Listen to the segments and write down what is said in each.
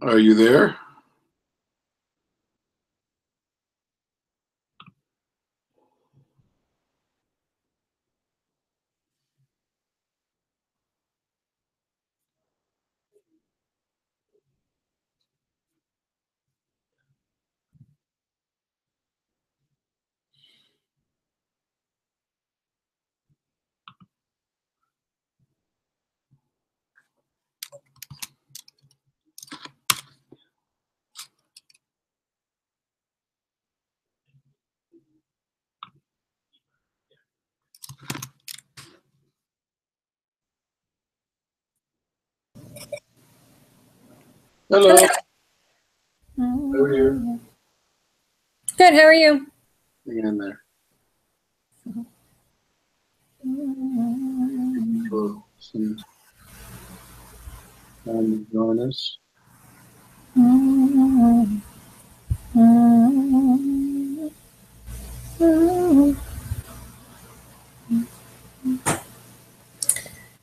Are you there? Hello. How are you? Good. How are you? Hanging in there. For some time to join us.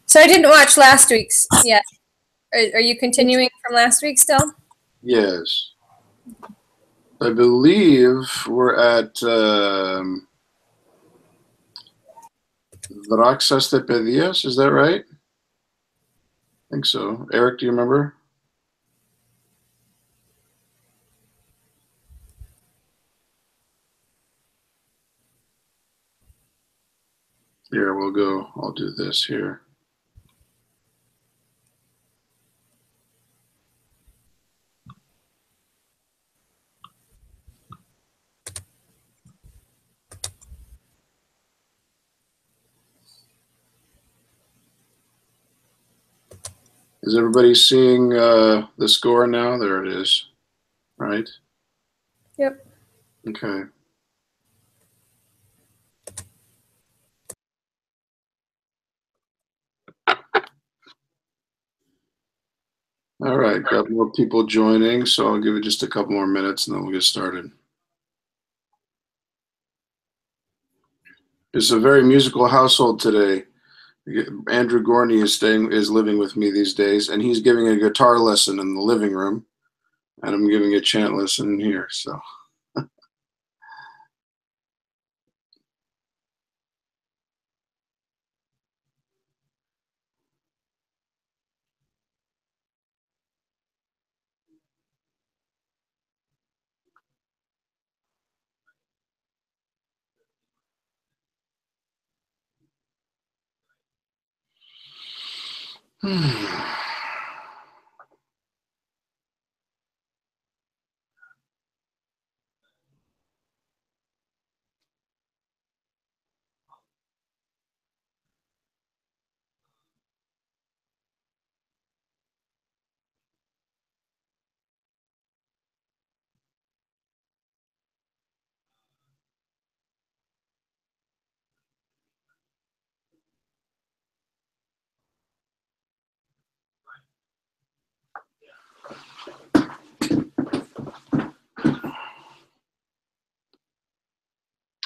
So I didn't watch last week's yet. Are you continuing from last week still? Yes. I believe we're at Vraxas de Pedias. Is that right? I think so. Eric, do you remember? Here, we'll go. I'll do this here. Is everybody seeing the score now? There it is. Right? Yep. Okay. All right, got more people joining, so I'll give it just a couple more minutes and then we'll get started. It's a very musical household today. Andrew Gorney is living with me these days, and he's giving a guitar lesson in the living room, and I'm giving a chant lesson here. So.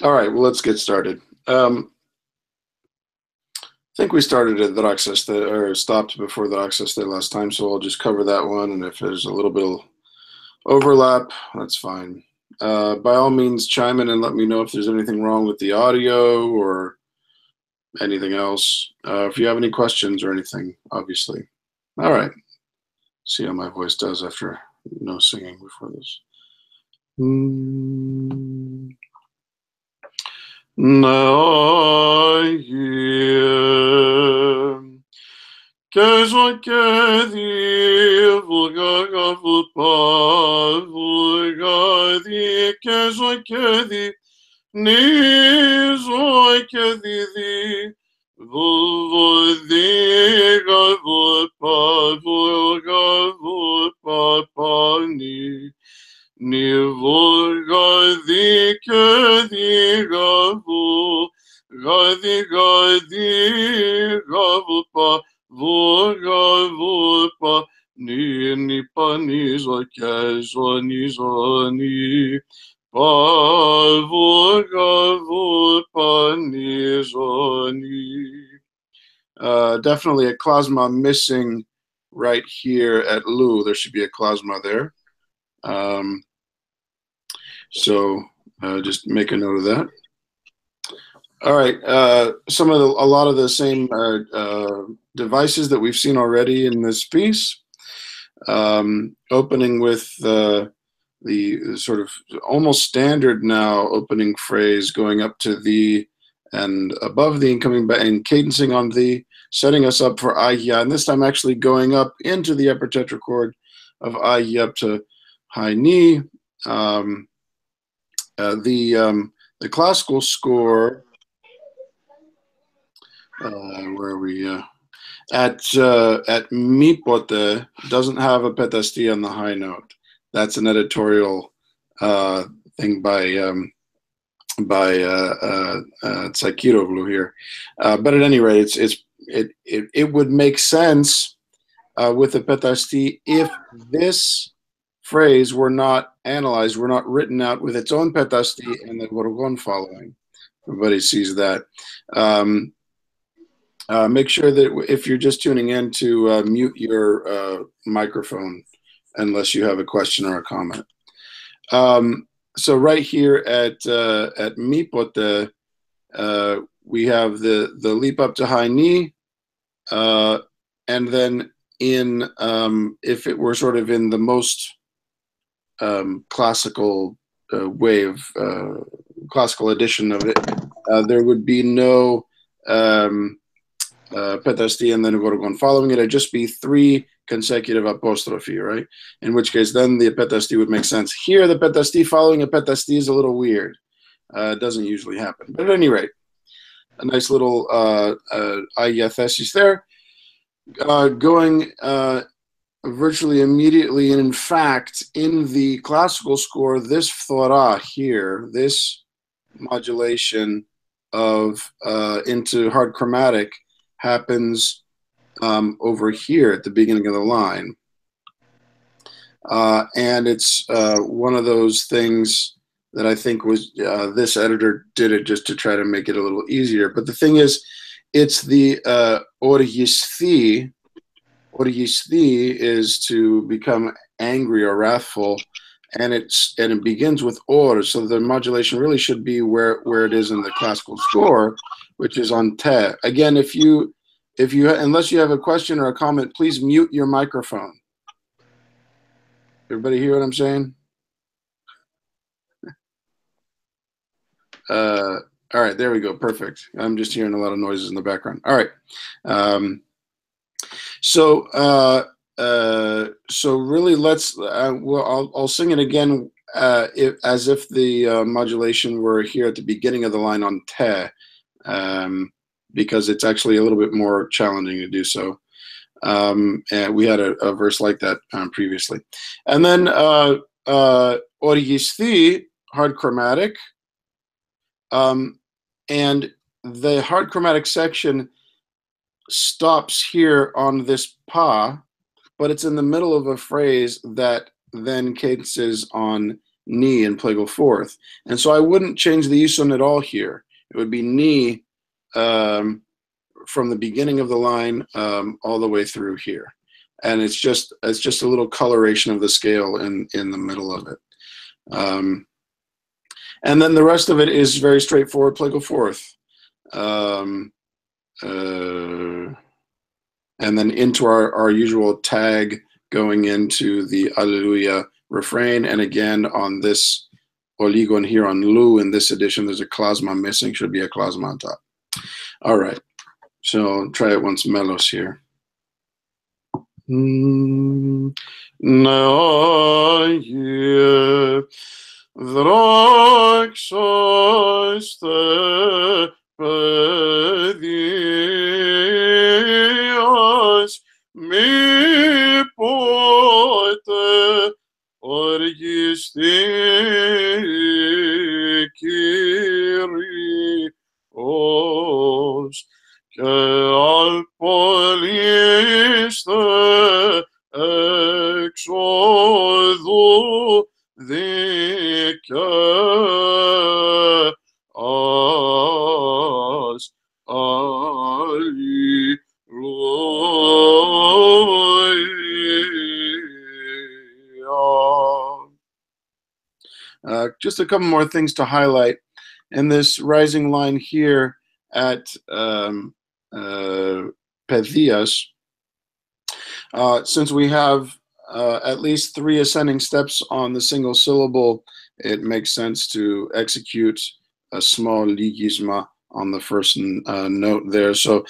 All right, well, let's get started. I think we started at the or stopped before the Roxeste last time, so I'll just cover that one. And if there's a little bit of overlap, that's fine. By all means, chime in and let me know if there's anything wrong with the audio or anything else. If you have any questions or anything, obviously. All right. See how my voice does after no singing before this. Now I hear que je quedi vulgaga vulpa vulgadi que je quedi ni je quedi di vulvodiga vulpa vulga vulpa pani ni vulga di que diga vulga diga vulpa vulga vulpa ni pani que ni pa vulga vulpa ni. Definitely a klasma missing right here at Lu. There should be a klasma there. So just make a note of that. All right, a lot of the same devices that we've seen already in this piece, opening with the sort of almost standard now opening phrase going up to the and above the and coming back and cadencing on the, setting us up for Ahya, and this time actually going up into the upper tetrachord of Ahya up to high knee. The classical score, where are we? At mipote doesn't have a petasti on the high note. That's an editorial thing by Tsakiroglu here. But at any rate, it would make sense with the petasti if this phrase were not analyzed, were not written out with its own petasti and the gorgon following. Everybody sees that. Make sure that if you're just tuning in to mute your microphone unless you have a question or a comment. So right here at mipote, we have the leap up to high knee, and then in if it were sort of in the most classical way of classical edition of it, there would be no petasti and then gorgon following it. It'd just be 3 consecutive apostrophe, right? In which case, then the petasti would make sense. Here, the petasti following a petasti is a little weird. It doesn't usually happen. But at any rate, a nice little Ahya thesis there. Going virtually immediately, and in fact, in the classical score, this phthora here, this modulation of into hard chromatic happens over here at the beginning of the line. And it's one of those things that I think was, this editor did it just to try to make it a little easier. But the thing is, it's the orgisti. Orgisti is to become angry or wrathful, and it begins with or, so the modulation really should be where it is in the classical score, which is on te. Again, if you unless you have a question or a comment, please mute your microphone. Everybody hear what I'm saying? All right, there we go. Perfect. I'm just hearing a lot of noises in the background. All right. So really, let's. I'll sing it again as if the modulation were here at the beginning of the line on te, because it's actually a little bit more challenging to do so. And we had a verse like that previously. And then origisti, hard chromatic, and the hard chromatic section stops here on this pa, but it's in the middle of a phrase that then cadences on ni, and play go fourth. And so I wouldn't change the ison at all here. It would be ni from the beginning of the line all the way through here. And it's just a little coloration of the scale in the middle of it. And then the rest of it is very straightforward, play go fourth. And then into our usual tag going into the Alleluia refrain. And again, on this oligon here on Lu, in this edition, there's a klasma missing, should be a klasma on top. All right, so try it once, melos here. Mi pote orgisti Kyrios ke alpoliste exodu dikeas just a couple more things to highlight. In this rising line here at Pedias, since we have at least 3 ascending steps on the single syllable, it makes sense to execute a small ligisma on the first note there. So,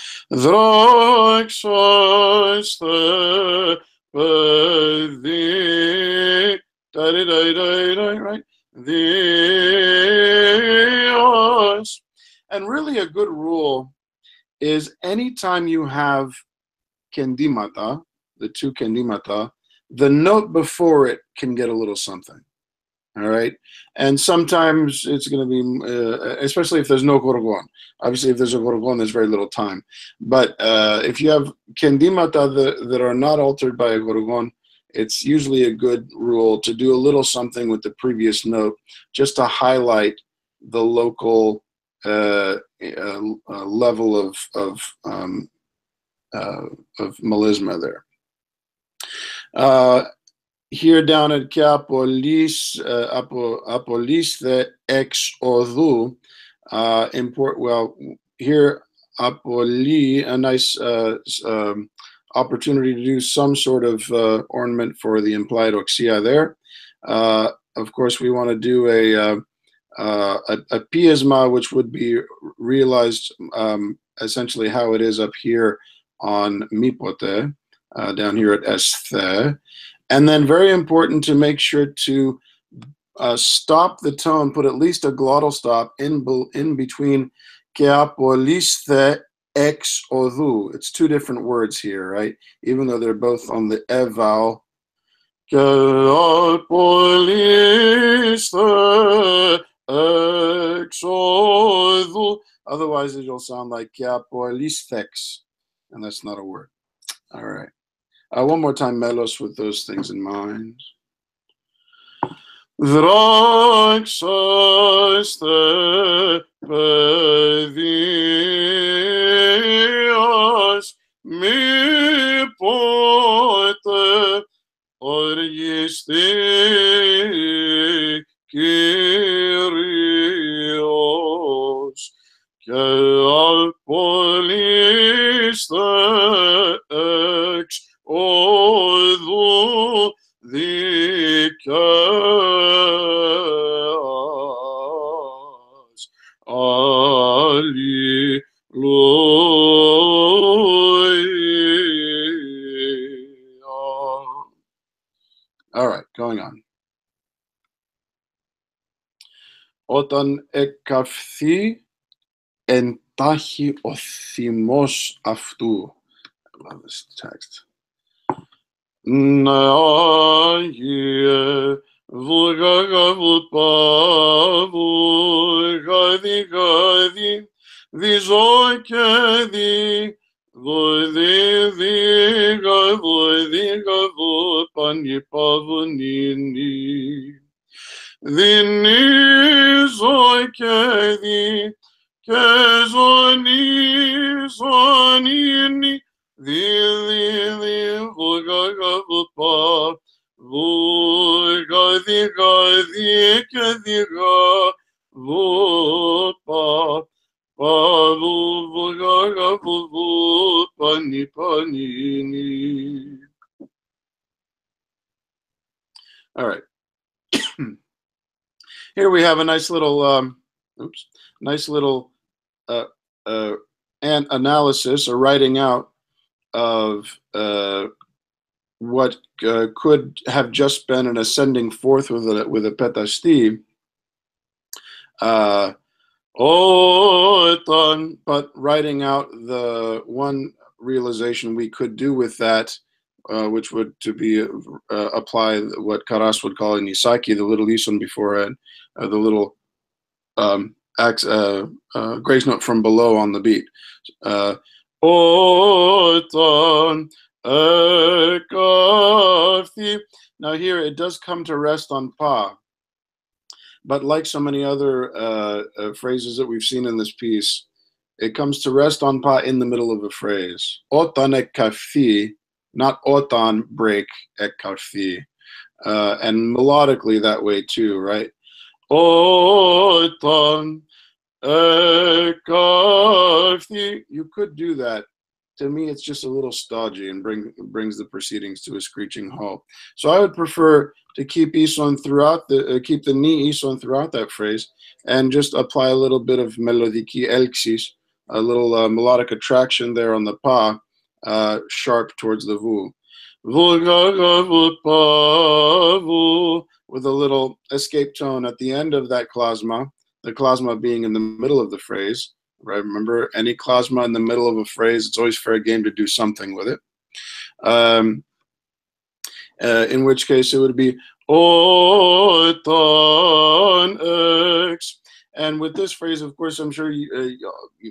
right? And really a good rule is anytime you have kendimata, the 2 kendimata, the note before it can get a little something. All right, and sometimes it's going to be, especially if there's no gorgon. Obviously, if there's a gorgon, there's very little time. But if you have kendimata that are not altered by a gorgon, it's usually a good rule to do a little something with the previous note, just to highlight the local level of melisma there. Here down at Apolis the ex odu, well, here apoli, a nice opportunity to do some sort of ornament for the implied oxia there. Of course, we want to do a piasma, which would be realized essentially how it is up here on mipote, down here at esthe. And then very important to make sure to stop the tone, put at least a glottal stop in between ke apoliste ex odu. It's 2 different words here, right? Even though they're both on the e vowel. Ke apoliste ex odu. Otherwise, it'll sound like ke apolistex, and that's not a word. All right. One more time, melos, with those things in mind. Draxaste pedias mi pote orgisti Kyrios ke alpoliste ex odu dikeas Alleluia. All right, going on. Όταν εκαυθεί εντάχει ο θυμός αυτού. I love this text. Ναie βουλγαγαβουτ παβουλγαδι διζόκεδι βοηδίγαβουτ πανιπαβουνίνι Δινίζω και δι, και ζωνίνι, βογαγαβοπα, βογαδιγαδι και διγαβοπα, παβου βογαγαβοπανι πανίνι. All right. Here we have a nice little, analysis or writing out of what could have just been an ascending fourth with a petasti. But writing out the one realization we could do with that, which would to be apply what Karas would call an Isaki, the little ison before it, the little grace note from below on the beat. Now here it does come to rest on pa, but like so many other phrases that we've seen in this piece, it comes to rest on pa in the middle of a phrase. Otan ek kafti, not otan break ek kafti, and melodically that way too, right? Otan ek kafti. You could do that. To me, it's just a little stodgy and brings the proceedings to a screeching halt. So I would prefer to keep ison throughout keep the ni ison throughout that phrase, and just apply a little bit of melodiki elxis, a little melodic attraction there on the pa, sharp towards the vu. With a little escape tone at the end of that klasma, the klasma being in the middle of the phrase. Right? Remember, any klasma in the middle of a phrase, it's always fair game to do something with it. In which case it would be otan x. And with this phrase, of course, I'm sure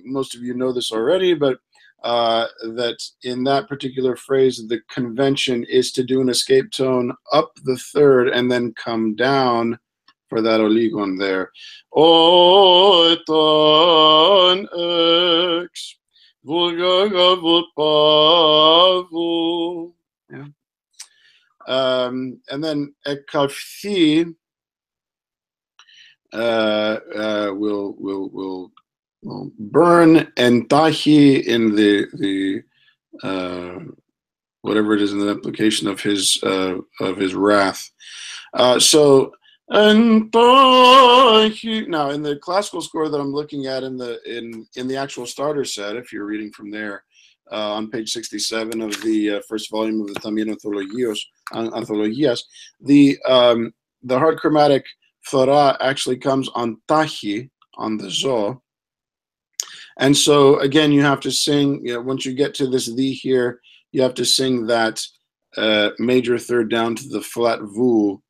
most of you know this already, but that in that particular phrase, the convention is to do an escape tone up the third and then come down for that oligon there. Otan x. Yeah. And then ekafthi will burn entahi in the whatever it is in the implication of his wrath. So entahi, now in the classical score that I'm looking at in the actual starter set, if you're reading from there, on page 67 of the first volume of the Tamil Anthologias, the hard chromatic thora actually comes on tahi, on the zo. And so again, you have to sing, once you get to this the here, you have to sing that major third down to the flat vu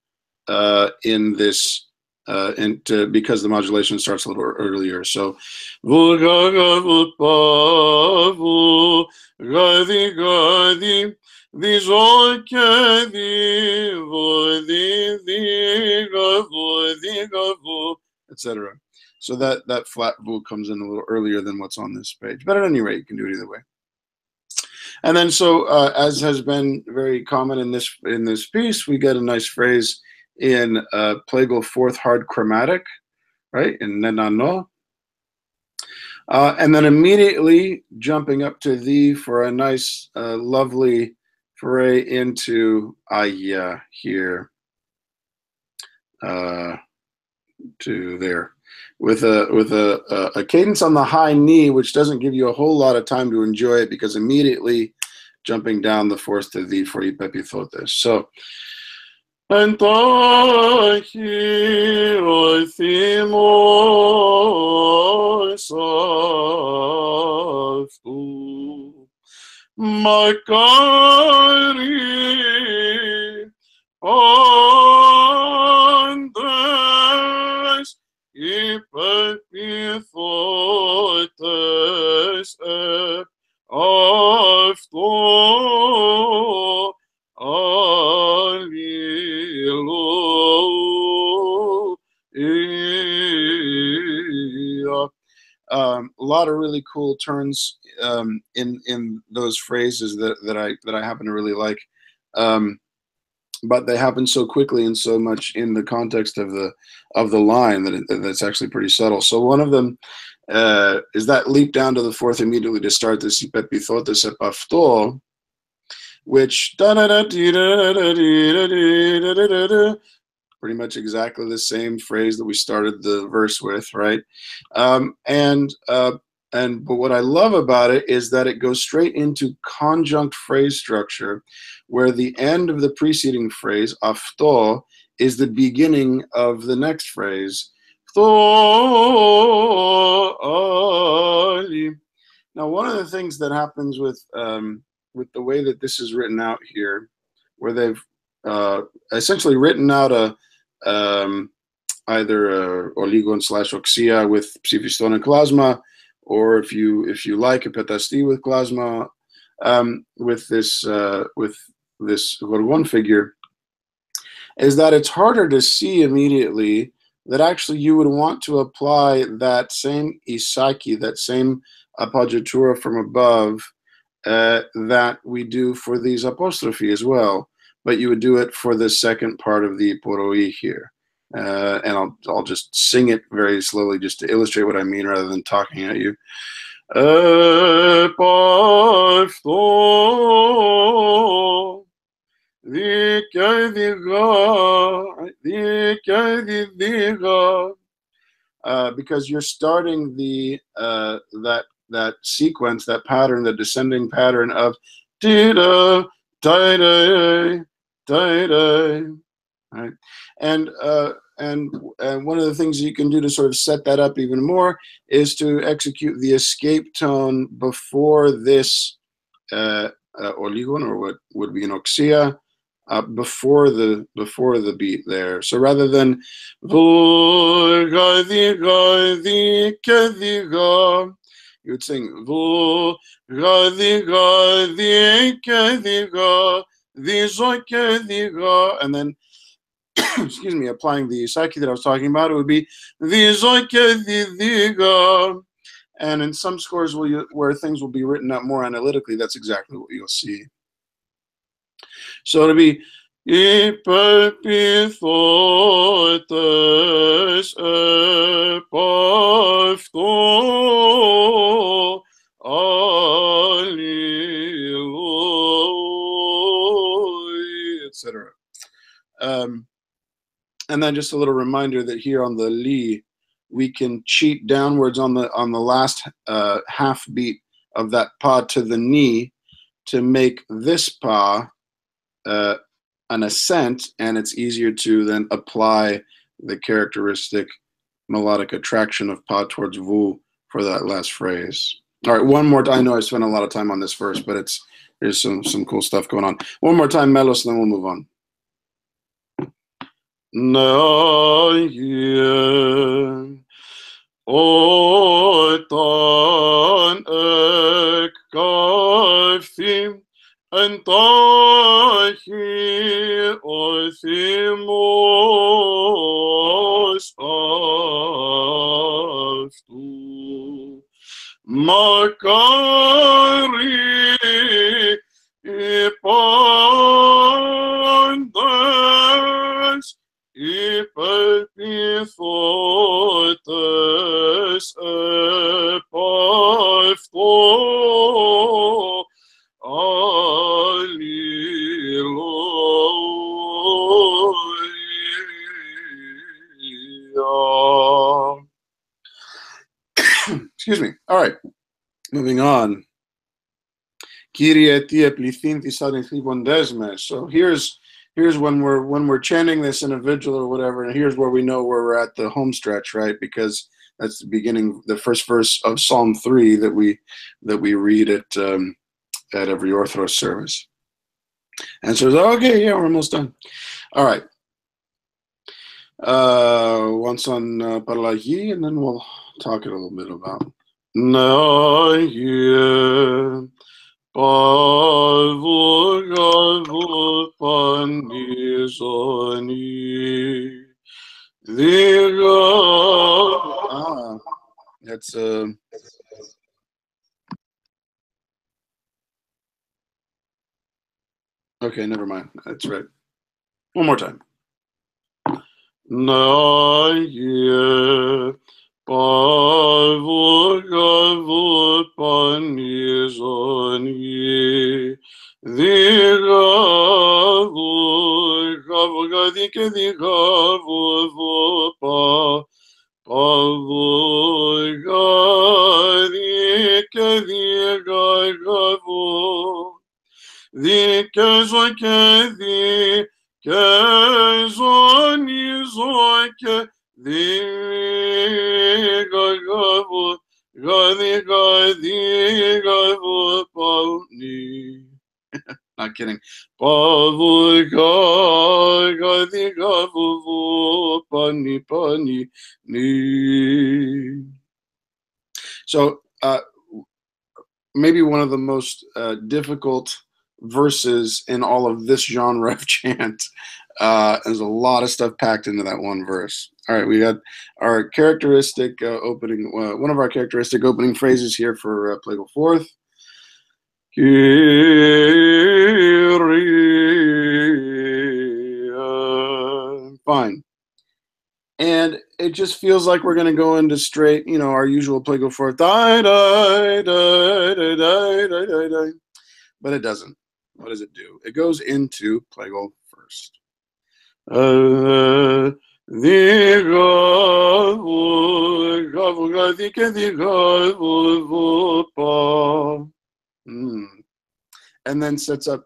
in this, because the modulation starts a little earlier. So etc. So that flat vu comes in a little earlier than what's on this page. But at any rate, you can do it either way. And then so as has been very common in this piece, we get a nice phrase in plagal fourth hard chromatic, right, in nenano. And then immediately jumping up to the for a nice, lovely foray into aya here, to there, with a cadence on the high knee, which doesn't give you a whole lot of time to enjoy it, because immediately jumping down the fourth to the for ipepithotes. So entahi othimos aftu Makari Andres ipepithotes aftu Alilu lot of really cool turns in those phrases that I happen to really like, but they happen so quickly and so much in the context of the line that's actually pretty subtle. So one of them is that leap down to the fourth immediately to start this pepithotes epafto, which pretty much exactly the same phrase that we started the verse with, right? But what I love about it is that it goes straight into conjunct phrase structure, where the end of the preceding phrase, afto, is the beginning of the next phrase. Now, one of the things that happens with the way that this is written out here, where they've essentially written out either a oligon / oxia with psiphiston and klasma, or if you like a petasti with klasma, with this gorgon figure, is that it's harder to see immediately that actually you would want to apply that same isaki, that same appoggiatura from above, that we do for these apostrophe as well, but you would do it for the second part of the poroi here. And I'll just sing it very slowly just to illustrate what I mean rather than talking at you. Because you're starting that sequence, that pattern, the descending pattern of da da da da, right? And one of the things you can do to sort of set that up even more is to execute the escape tone before this oligon, or what would be an oxia, before the beat there. So rather than you would sing and then excuse me, applying the psyche that I was talking about, it would be and in some scores where things will be written out more analytically, that's exactly what you'll see. So it'll be Ipepithotes epafto alleloi, etc. And then just a little reminder that here on the li, we can cheat downwards on the last half beat of that pa to the ni to make this pa an ascent, and it's easier to then apply the characteristic melodic attraction of pa towards vu for that last phrase. All right, one more time. I know I spent a lot of time on this verse, but there's some cool stuff going on. One more time, Melos, and then we'll move on. Naye otan ek kafim antahi othimos aftu Makari ipandas Ipepithotes epafto alleloi. Excuse me. All right. Moving on. Kyrie tie plithinthis adinthibondesmes. So here's when we're chanting this in a vigil or whatever, and here's where we know where we're at the home stretch, right? Because that's the beginning, the first verse of Psalm 3 that we read at every Orthodox service. And so, okay, yeah, we're almost done. All right. Once on Parlagi, and then we'll talk a little bit about Naye Pavu Panizoni Diga. That's Okay, never mind. That's right. One more time. Naye pavogavot panizoni digavot gavogadike digavot pa pavogadike digavot dikezoke dikezoni zoke digavot gadigavot pauni. Not kidding. So maybe one of the most difficult verses in all of this genre of chant. There's a lot of stuff packed into that one verse. All right, we got our characteristic opening, one of our characteristic opening phrases here for Plagal Fourth. Fine. And it just feels like we're going to go into straight, you know, our usual Plagal Fourth. But it doesn't. What does it do? It goes into Plagal first. And then sets up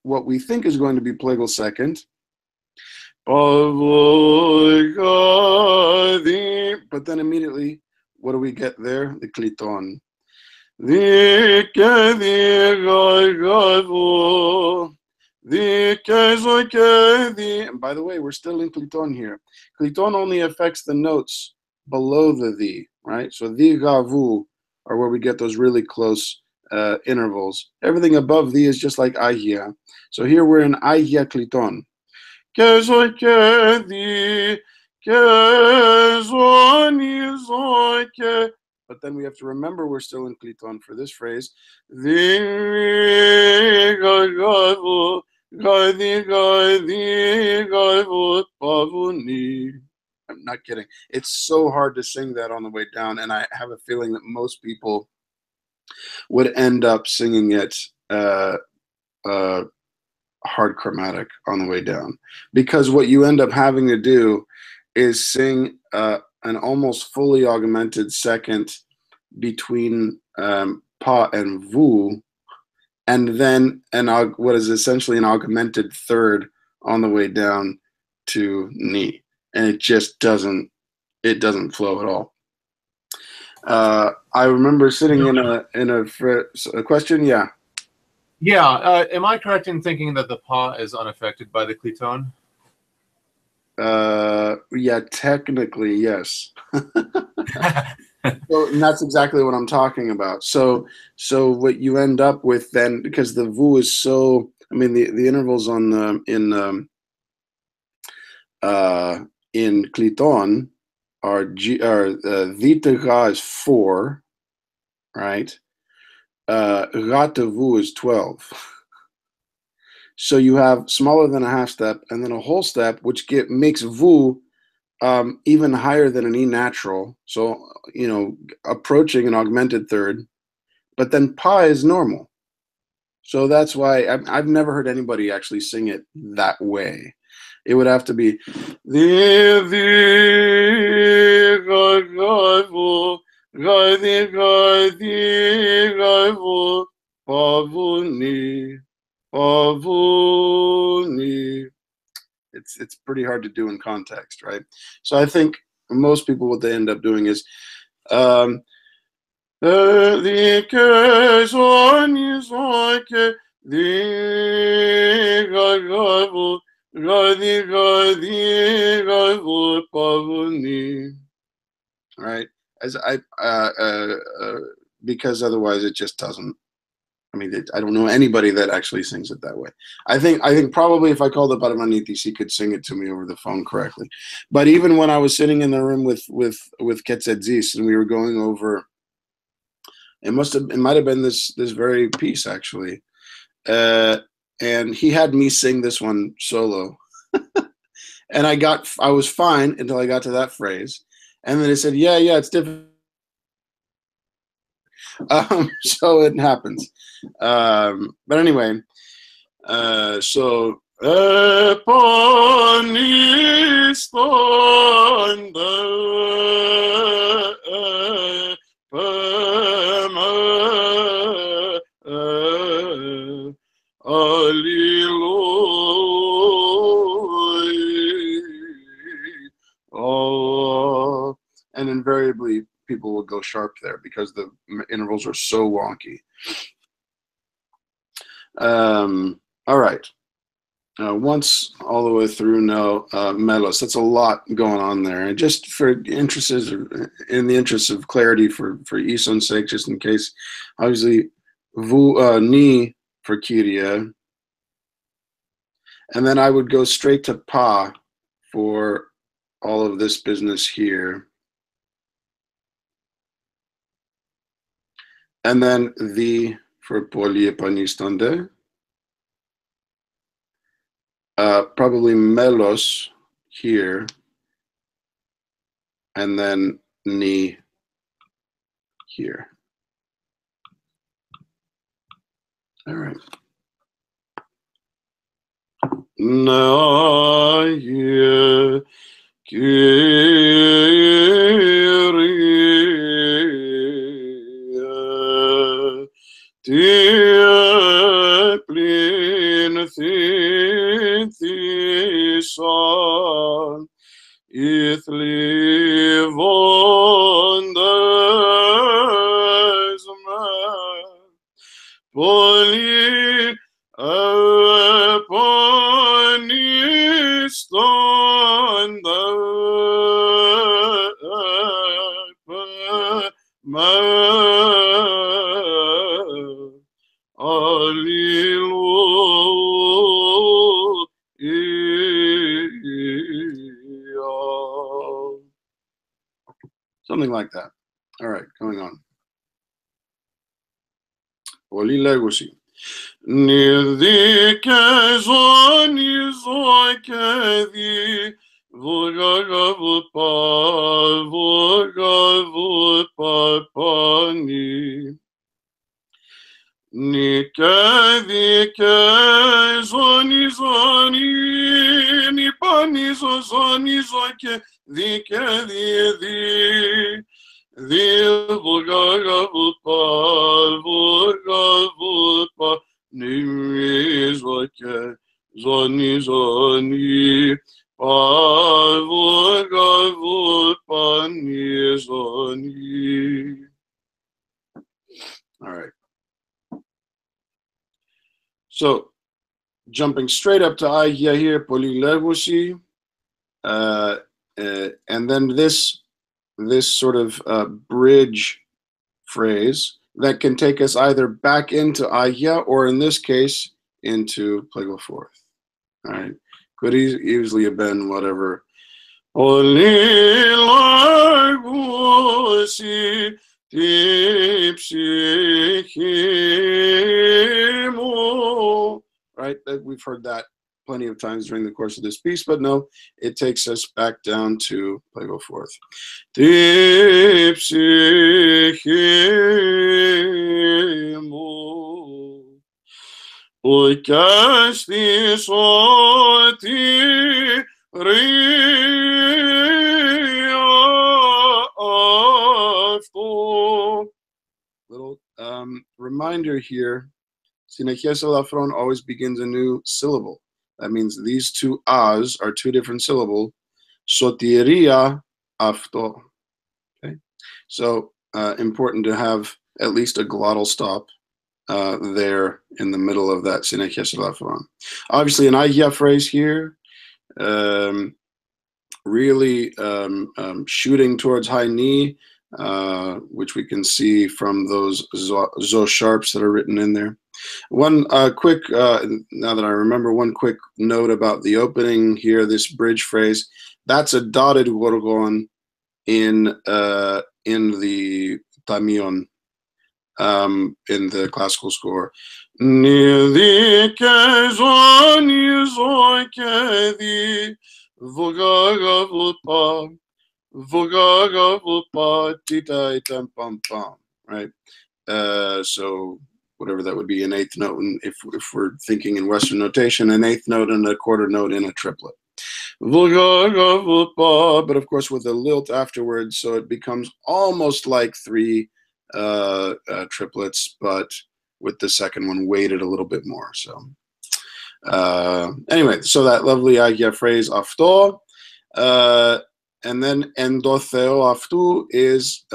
what we think is going to be Plagal second. But then immediately, what do we get there? The kliton. And by the way, we're still in kliton here. Kliton only affects the notes below the, right? So the gavu are where we get those really close intervals. Everything above the is just like ahia. So here we're in ahia kliton. But then we have to remember we're still in kliton for this phrase. I'm not kidding. It's so hard to sing that on the way down, and I have a feeling that most people would end up singing it hard chromatic on the way down, because what you end up having to do is sing an almost fully augmented second between pa and vu, and then what is essentially an augmented third on the way down to ni, and it just doesn't flow at all. I remember sitting in a question. Yeah. Yeah, am I correct in thinking that the pa is unaffected by the kliton? Yeah, technically, yes. So, and that's exactly what I'm talking about. So what you end up with then, because the vu is so, I mean, the intervals on in kliton are the is 4, right? Ra to vu is 12. So you have smaller than a half step and then a whole step, which makes vu even higher than an E natural. So, you know, approaching an augmented third, but then pa is normal. So that's why I've never heard anybody actually sing it that way. It would have to be it's pretty hard to do in context, right? So I think most people, what they end up doing is right? As because otherwise it just doesn't. I mean, I don't know anybody that actually sings it that way. I think probably if I called up Armanitis, he could sing it to me over the phone correctly. But even when I was sitting in the room with Ketzedzis and we were going over, it might have been this very piece actually. and he had me sing this one solo. And I was fine until I got to that phrase. And then he said, yeah, it's different. So it happens. But anyway, so and invariably people will go sharp there because the intervals are so wonky. All right. Once all the way through now, melos. That's a lot going on there. And just for in the interest of clarity for Ison's sake, just in case, obviously, ni for Kyria. And then I would go straight to pa for all of this business here. And then the for polyepanistande. Probably melos here. And then ni here. All right. Na ye Kyrie tie plin thithison ith livondes man poli aponistonde something like that. All right, going on. Πολυλέγωση. Νιδί και ζώνη ζω και δι βογαγαβου παπάνι. Νι και δι και ζώνη νι πάνι ζώνη ζω και δι και δι Νιμίζωκε ζωνίζωνη πανίζωνη. All right. So, jumping straight up to Agia here, Πολυλέγωση, and then this sort of bridge phrase that can take us either back into Agia or in this case into Plagal Fourth. All right, could easily have been whatever. Πολυλέγωση τη ψυχή μου. Right, we've heard that plenty of times during the course of this piece, but no, it takes us back down to Plagal Fourth. Τη ψυχή μου, που κι αστής σωτηρία αυτό. Little reminder here, Συνεχές ελαφρών always begins a new syllable. That means these two as are two different syllables. Sotiria afto. Okay, so important to have at least a glottal stop there in the middle of that Sinekes elafron. Obviously, an Agia phrase here, really shooting towards high knee, which we can see from those zo sharps that are written in there. One quick, now that I remember, one quick note about the opening here, this bridge phrase, that's a dotted gorgon in the tamion, in the classical score. Nidike tam, pum, pum, right? So whatever that would be, an eighth note, and if we're thinking in Western notation, an eighth note and a quarter note in a triplet. But of course with a lilt afterwards, so it becomes almost like three triplets, but with the second one weighted a little bit more. So anyway, so that lovely Agia phrase afto, and then endotheo aftu is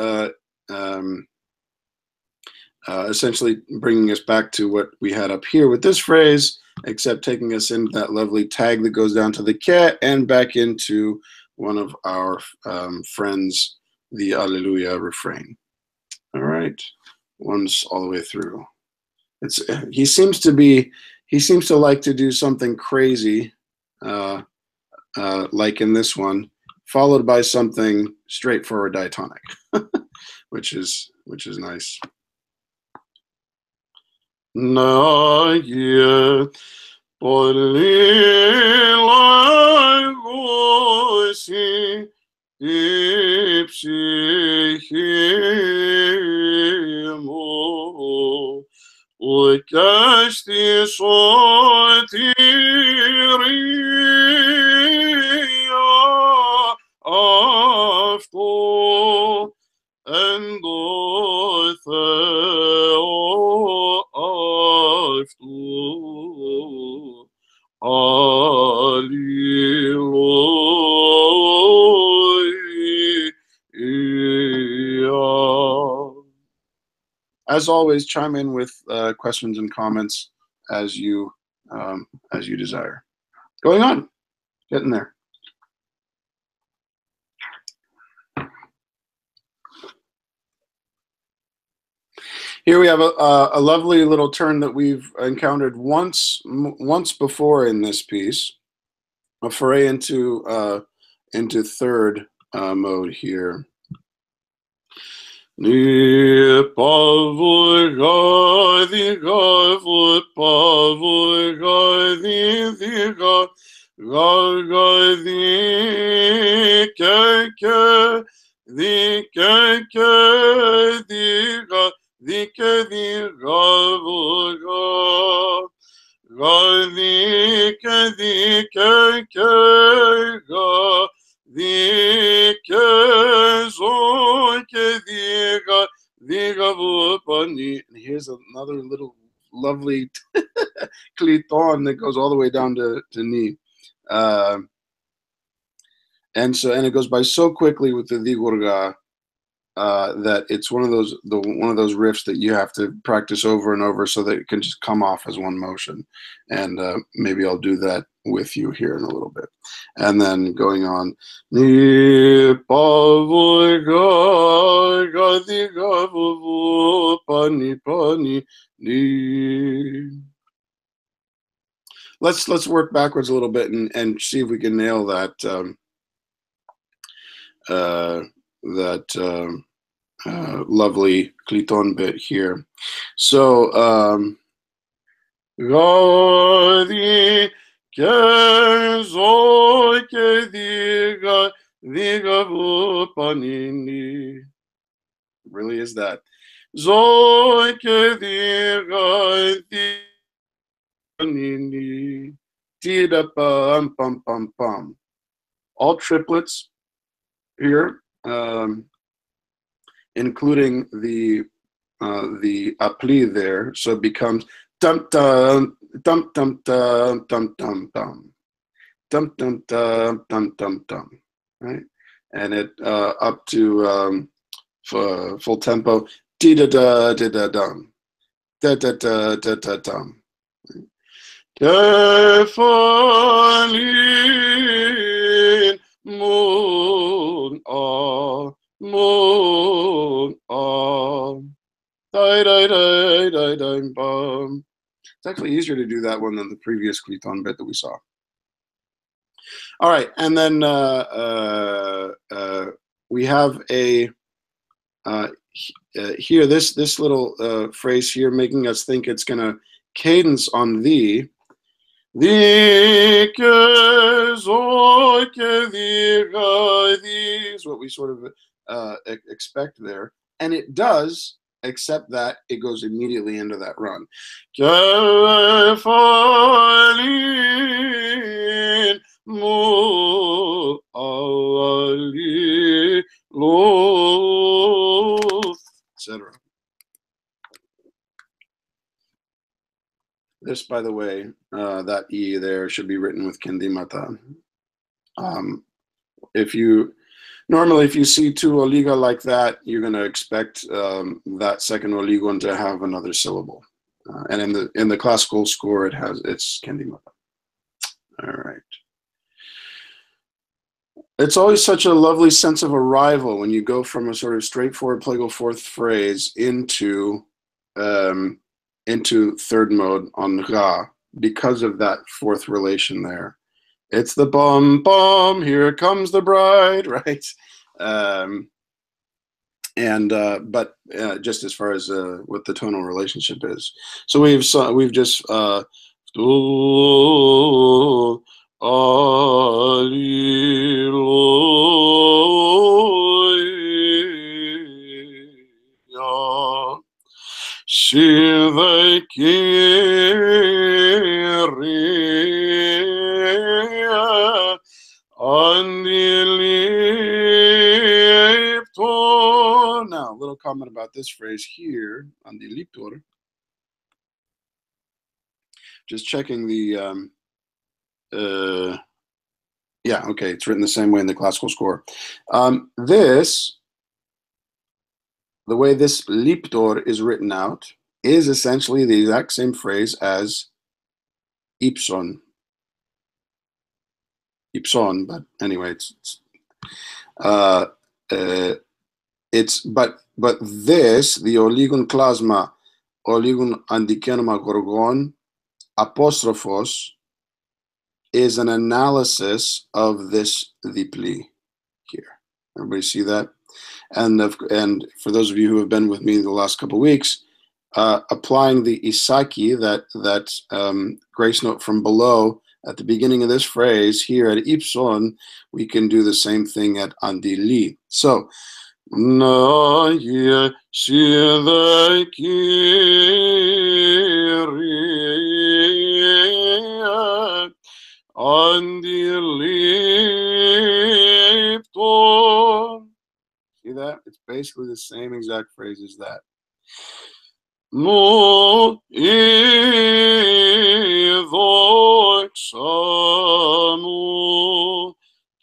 essentially bringing us back to what we had up here with this phrase, except taking us into that lovely tag that goes down to the ke and back into one of our friends, the Alleluia refrain. All right, once all the way through. He seems to like to do something crazy, like in this one, followed by something straightforward diatonic, which is nice. Na ye polila gosi Peeps himo ukasti sotiria afto endotheo afto Alleluia. As always, chime in with questions and comments as you desire. Going on, getting there. Here we have a lovely little turn that we've encountered once before in this piece, a foray into third mode here. And here's another little lovely cliton that goes all the way down to ni. And it goes by so quickly with the digurga that it's one of those riffs that you have to practice over and over so that it can just come off as one motion. And maybe I'll do that with you here in a little bit. And then going on. Let's work backwards a little bit and see if we can nail that lovely cliton bit here. So really is that. All triplets here, including the appli there, so it becomes dum dum dum dum dum dum dum dum dum dum dum dum dum dum, right? And it up to full tempo, di da da da da dum, da da da da da dum. Kefalin moon die die die die die bum. It's actually easier to do that one than the previous cliton bit that we saw. All right, and then we have a here this little phrase here making us think it's going to cadence on the is what we sort of expect there. And it does, except that it goes immediately into that run. Etc. This, by the way, that E there should be written with Kendimata. Normally, if you see two oliga like that, you're going to expect that second oligon to have another syllable. And in the classical score, it's Kendimata. All right. It's always such a lovely sense of arrival when you go from a sort of straightforward plagal fourth phrase into third mode on Ra because of that fourth relation there. It's the bum bum, here comes the bride, right? But just as far as what the tonal relationship is, so we've just now, a little comment about this phrase here on the liptor. Just checking the, yeah, okay, it's written the same way in the classical score. The way this liptor is written out is essentially the exact same phrase as ipson. Ipson, but anyway, but this, the oligon klasma, oligon andikenoma gorgon, apostrophos, is an analysis of this dipli here. Everybody see that? And for those of you who have been with me the last couple of weeks, applying the isaki, that grace note from below at the beginning of this phrase here at ipson, we can do the same thing at andili. So, na ye shidai kiri andilipton. See that? It's basically the same exact phrase as that. No idoxanu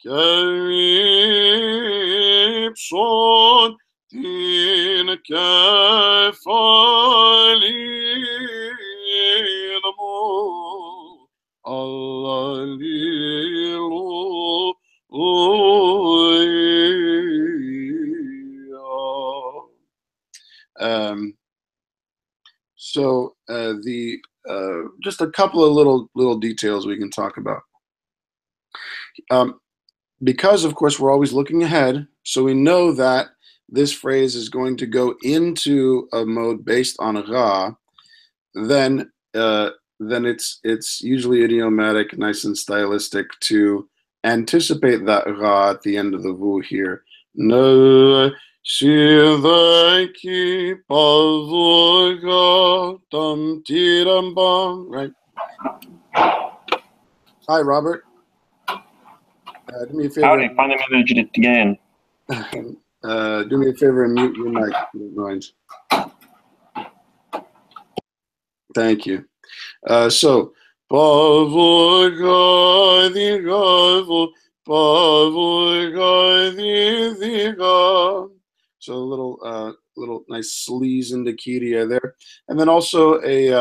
keripson tin kefalinamu allalilu. So just a couple of little details we can talk about. Because of course we're always looking ahead, so we know that this phrase is going to go into a mode based on a Ra. Then it's usually idiomatic, nice and stylistic to anticipate that Ra at the end of the Vu here. No. Right. Hi, Robert. Do me a favor. Howdy, finally managed it again. Do me a favor and mute your mic, if you don't mind. Thank you. So, so a little nice sleaze into Kyria there, and then also a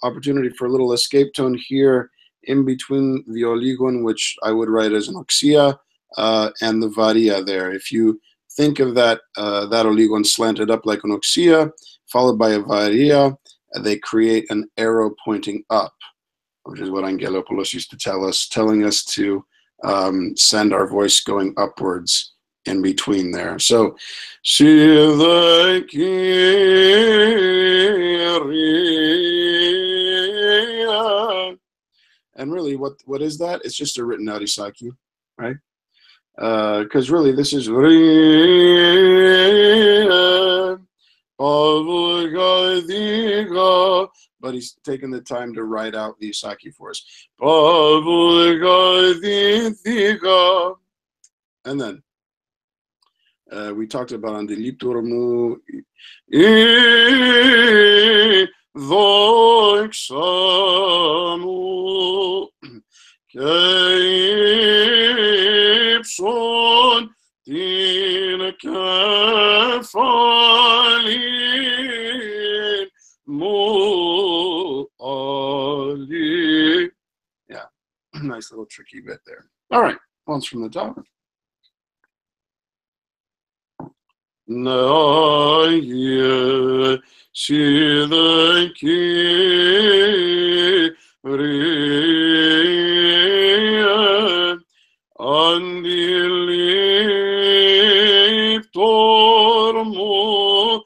opportunity for a little escape tone here in between the oligon, which I would write as an oxia, and the varia there. If you think of that that oligon slanted up like an oxia, followed by a varia, they create an arrow pointing up, which is what Angelopoulos used to tell us, telling us to send our voice going upwards in between there. So, and really, what is that? It's just a written out isaki, right? because really this is but he's taken the time to write out the Isaki for us. And then we talked about on the liturmu doxamu keipson tin kefalin mu ali. Yeah, nice little tricky bit there. All right, once from the top. Naye sidaki riye andilip tormo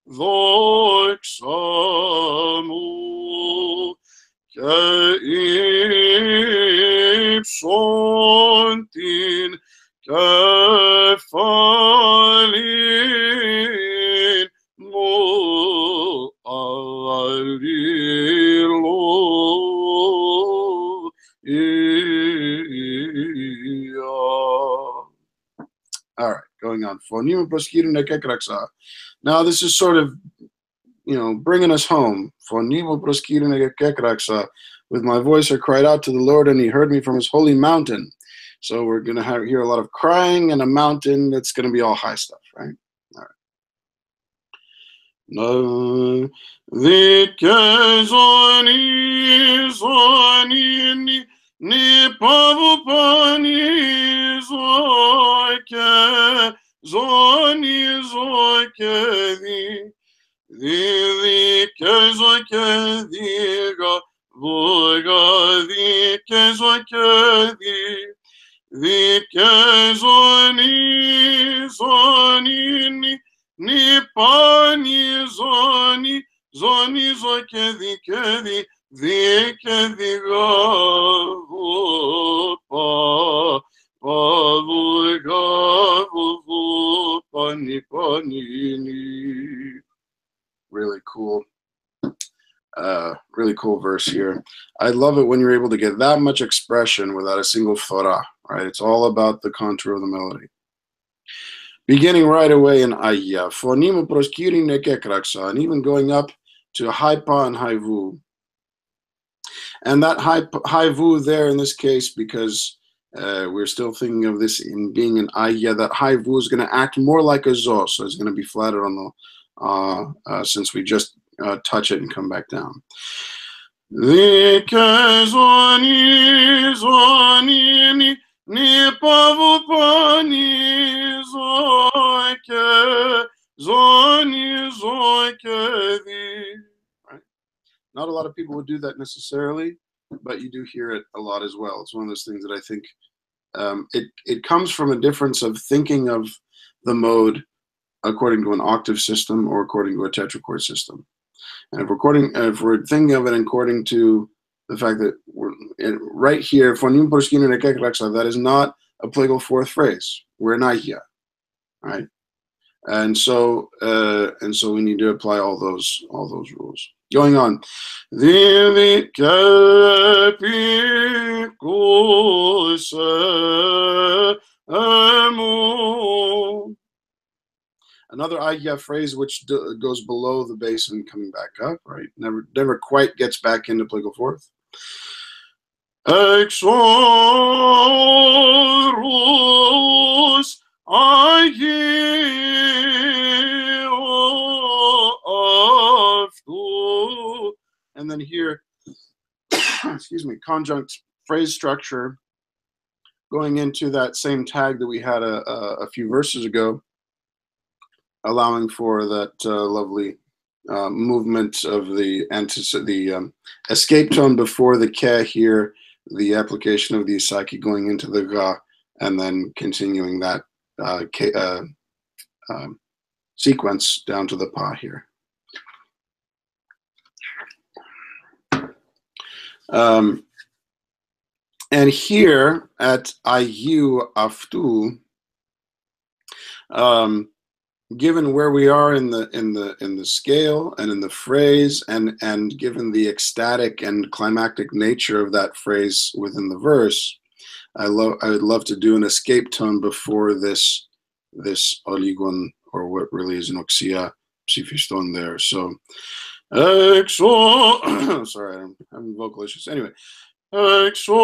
doxamu keipsontin kefalin mo alilo iya. All right, going on. Now this is sort of, bringing us home. With my voice I cried out to the Lord, and he heard me from his holy mountain. So we're going to hear a lot of crying and a mountain that's going to be all high stuff, right? All right. No, the kezoni zoni ni pavupani zoike zoni zoike the kezoike diga voga the kezoike the kezoni zoni ni pani zoni zoni zoike the kedi the kediga pa pavuga vu pani pani. Really cool. Really cool verse here. I love it when you're able to get that much expression without a single thora, right? It's all about the contour of the melody. Beginning right away in Aya, phonimu proskiri nekekraksa, and even going up to high pa and high vu. And that high vu there in this case, because we're still thinking of this in being an Aya, that high vu is going to act more like a zo, so it's going to be flatter on the since we just touch it and come back down. The kezoni zoni ni pavupani zoike zoni zoike di. Right? Not a lot of people would do that necessarily, but you do hear it a lot as well. It's one of those things that I think it comes from a difference of thinking of the mode according to an octave system or according to a tetrachord system. And if we're thinking of it according to the fact that we're right here, that is not a plagal fourth phrase. We're in Ahia, right? And so we need to apply all those rules. Going on. Another Ahia phrase which goes below the bass and coming back up, right? Never quite gets back into plagal fourth. Exorus and then here, excuse me, conjunct phrase structure going into that same tag that we had a few verses ago, allowing for that lovely movement of the escape tone before the ke here, the application of the isaki going into the ga, and then continuing that sequence down to the pa here. And here at Ayu Aftu, given where we are in the scale and in the phrase, and given the ecstatic and climactic nature of that phrase within the verse, I would love to do an escape tone before this oligon, or what really is an oxia psifiston there. So sorry, I'm having vocal issues. Anyway, exoros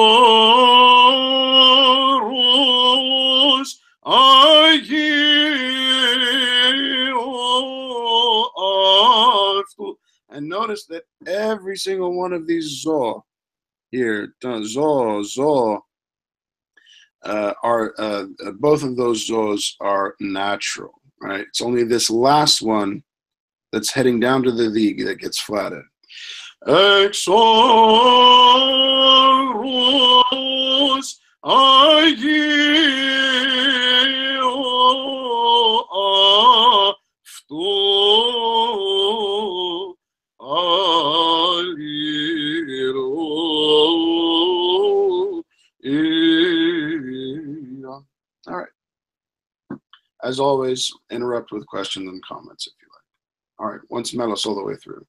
and notice that every single one of these zo here, zo, are both of those zos are natural, right? It's only this last one that's heading down to the V that gets flatted. Exoros all right. As always, interrupt with questions and comments if you like. All right, once melos all the way through.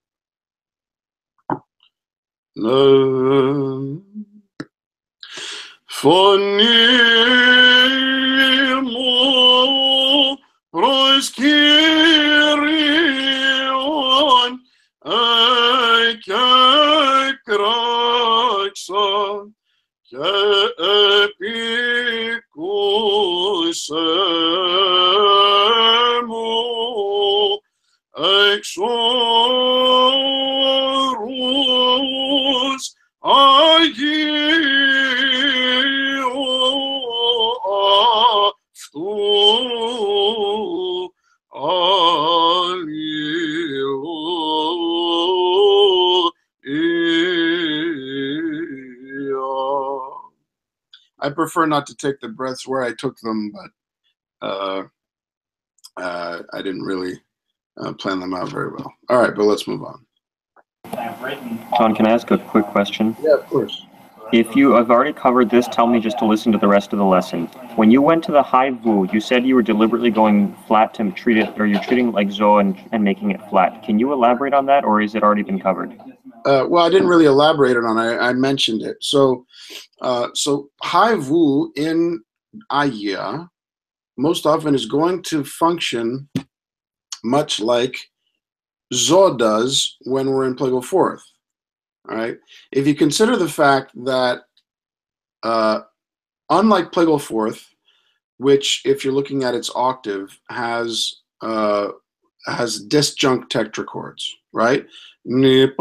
Fonimo proskirion akakraxon kaepikusemo exoros I prefer not to take the breaths where I took them, but I didn't really plan them out very well. All right, but let's move on. John, can I ask a quick question? Yeah, of course. If you have already covered this, tell me just to listen to the rest of the lesson. When you went to the high vu, you said you were deliberately going flat to treat it, or you're treating it like zo and making it flat. Can you elaborate on that, or has it already been covered? Well, I didn't really elaborate on it. I mentioned it. So high vu in Aya most often is going to function much like zo does when we're in plagal fourth. All right. If you consider the fact that unlike plagal fourth, which if you're looking at its octave has disjunct tetrachords, right? Right?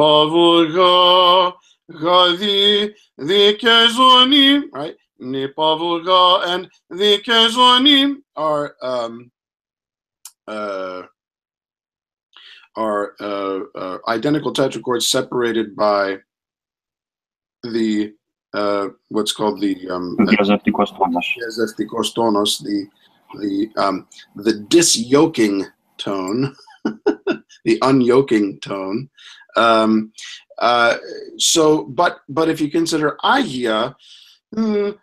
Nipavulga and the kezonim are identical tetrachords separated by the what's called the the disyoking tone, the unyoking tone. So, but if you consider Ahia, the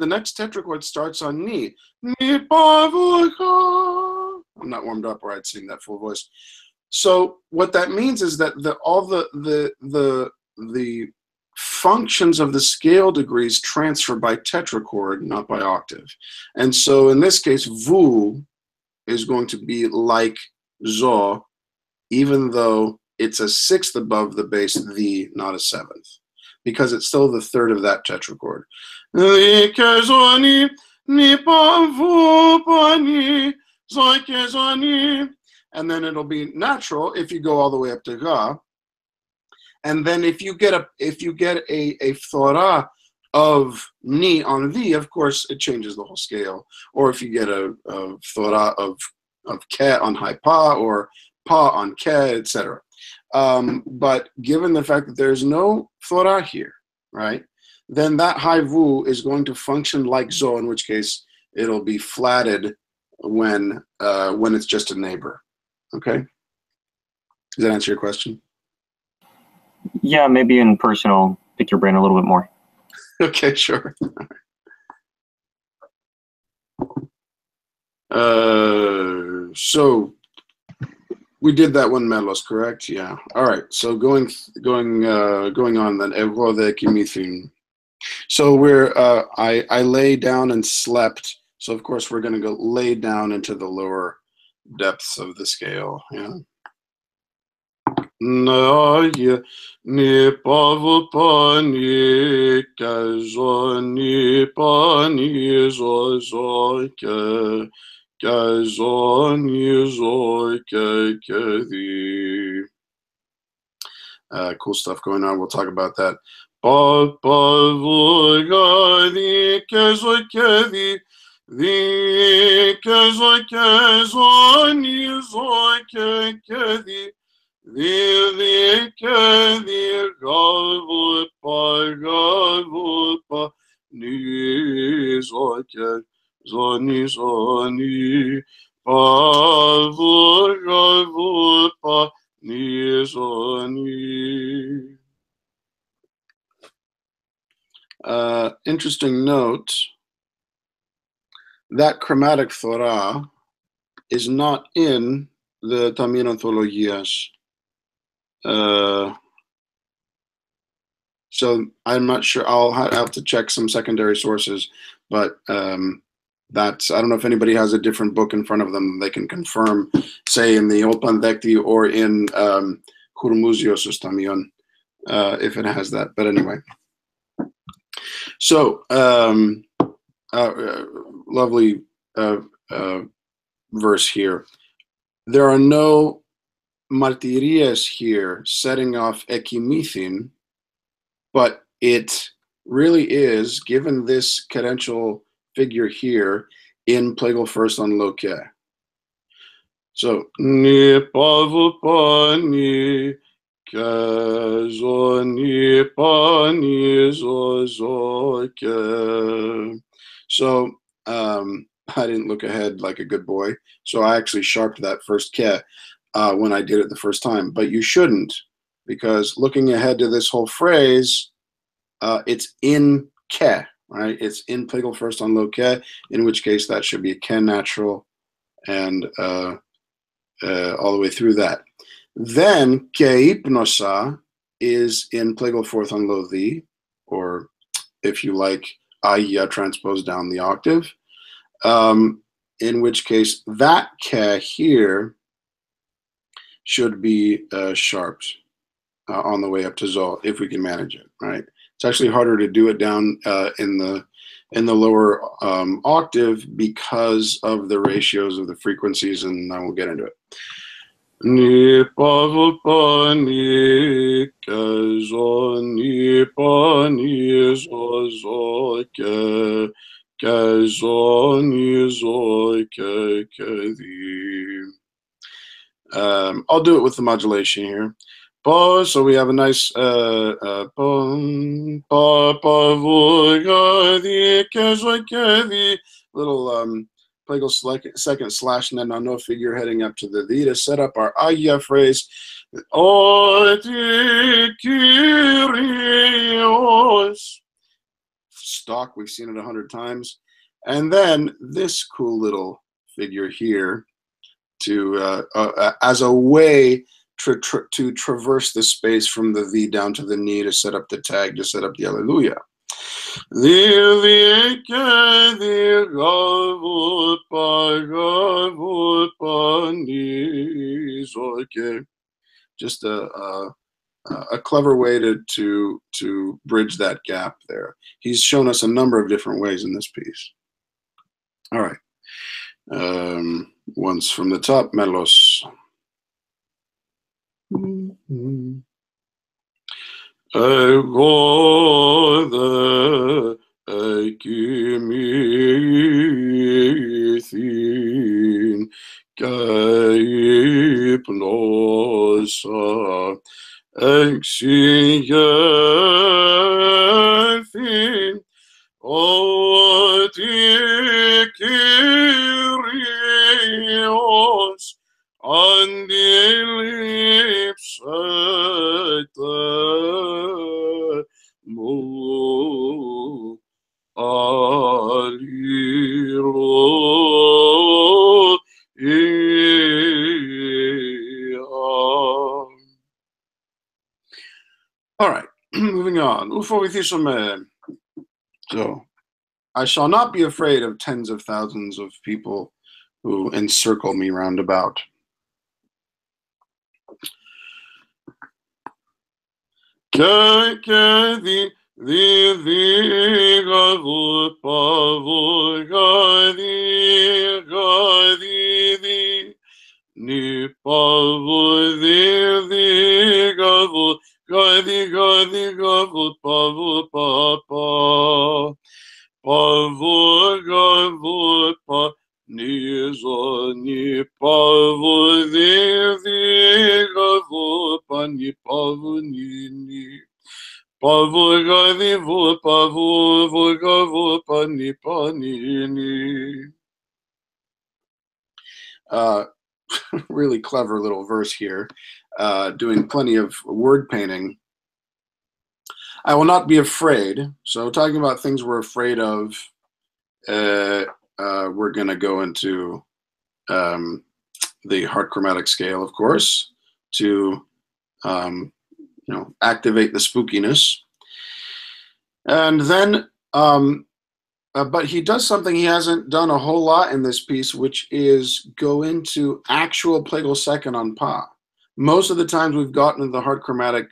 next tetrachord starts on ni. I'm not warmed up where I'd sing that full voice. So what that means is that all the functions of the scale degrees transfer by tetrachord, not by octave. And so in this case, vu is going to be like zo, even though it's a sixth above the base the, not a seventh, because it's still the third of that tetrachord. And then it'll be natural if you go all the way up to ga. And then if you get a phthora of ni on v, of course it changes the whole scale. Or if you get a phthora of ke on high pa, or pa on ke, etc. But given the fact that there's no phthora here, right, then that high vu is going to function like zo, in which case it'll be flatted when it's just a neighbor. Okay? Does that answer your question? Yeah, maybe in personal pick your brain a little bit more. Okay, sure. So we did that one, Melos, correct? Yeah. All right. So going on then. So we're I lay down and slept. So of course we're going to go lay down into the lower depths of the scale. Yeah. Na ye ni pavupani kazoni pani zozoke kazoni zoke kedi. Cool stuff going on. We'll talk about that. Pavugadi kazokedi the kazoni zoke kedi. The galvupa ni zoke zoni zoni galvupa ni zoni. Interesting note, that chromatic thora is not in the Tamil anthologias. So I'm not sure. I'll have to check some secondary sources, but that's, I don't know if anybody has a different book in front of them they can confirm, say in the Opandekti or in Hurmuzios Tamion, if it has that. But anyway, so lovely verse here. There are no martirias here setting off ekimithin, but it really is, given this cadential figure here, in plagal first on loke. So ni pavupani kazoni pani zozoke. So I didn't look ahead like a good boy, so I actually sharped that first ke when I did it the first time. But you shouldn't, because looking ahead to this whole phrase, it's in ke, right? It's in plagal first on low ke, in which case that should be a ke natural, and all the way through that. Then ke hypnosa is in plagal fourth on low the, or if you like, aya transposed down the octave. In which case that ke here should be sharped on the way up to zo, if we can manage it, right? It's actually harder to do it down in the lower octave because of the ratios of the frequencies, and I won't get into it. Ni pavupani kazoni pani zozoke kazoni zoke kedi. I'll do it with the modulation here. So we have a nice little plagal second slash and then on no figure heading up to the V to set up our aya phrase. Stock, we've seen it 100 times. And then this cool little figure here to as a way to traverse the space from the V down to the Ni to set up the tag, to set up the Alleluia. Just a clever way to bridge that gap there. He's shown us a number of different ways in this piece. All right. Once from the top, Melos. Ego the ekimithin kaipnosa exigenthin otikirios andilips All right, moving on. So, I shall not be afraid of tens of thousands of people who encircle me round about. Ni pavur di gavur gadi gavur pavur papa pavur gavur pa ni zo ni pavur di gavur pa ni pavur ni pavur gadi vur pavur gavur pa ni ni. Really clever little verse here, doing plenty of word painting. I will not be afraid. So talking about things we're afraid of, we're going to go into the hard chromatic scale, of course, to activate the spookiness. And then, but he does something he hasn't done a whole lot in this piece, which is go into actual plagal second on pa. Most of the times we've gotten to the hard chromatic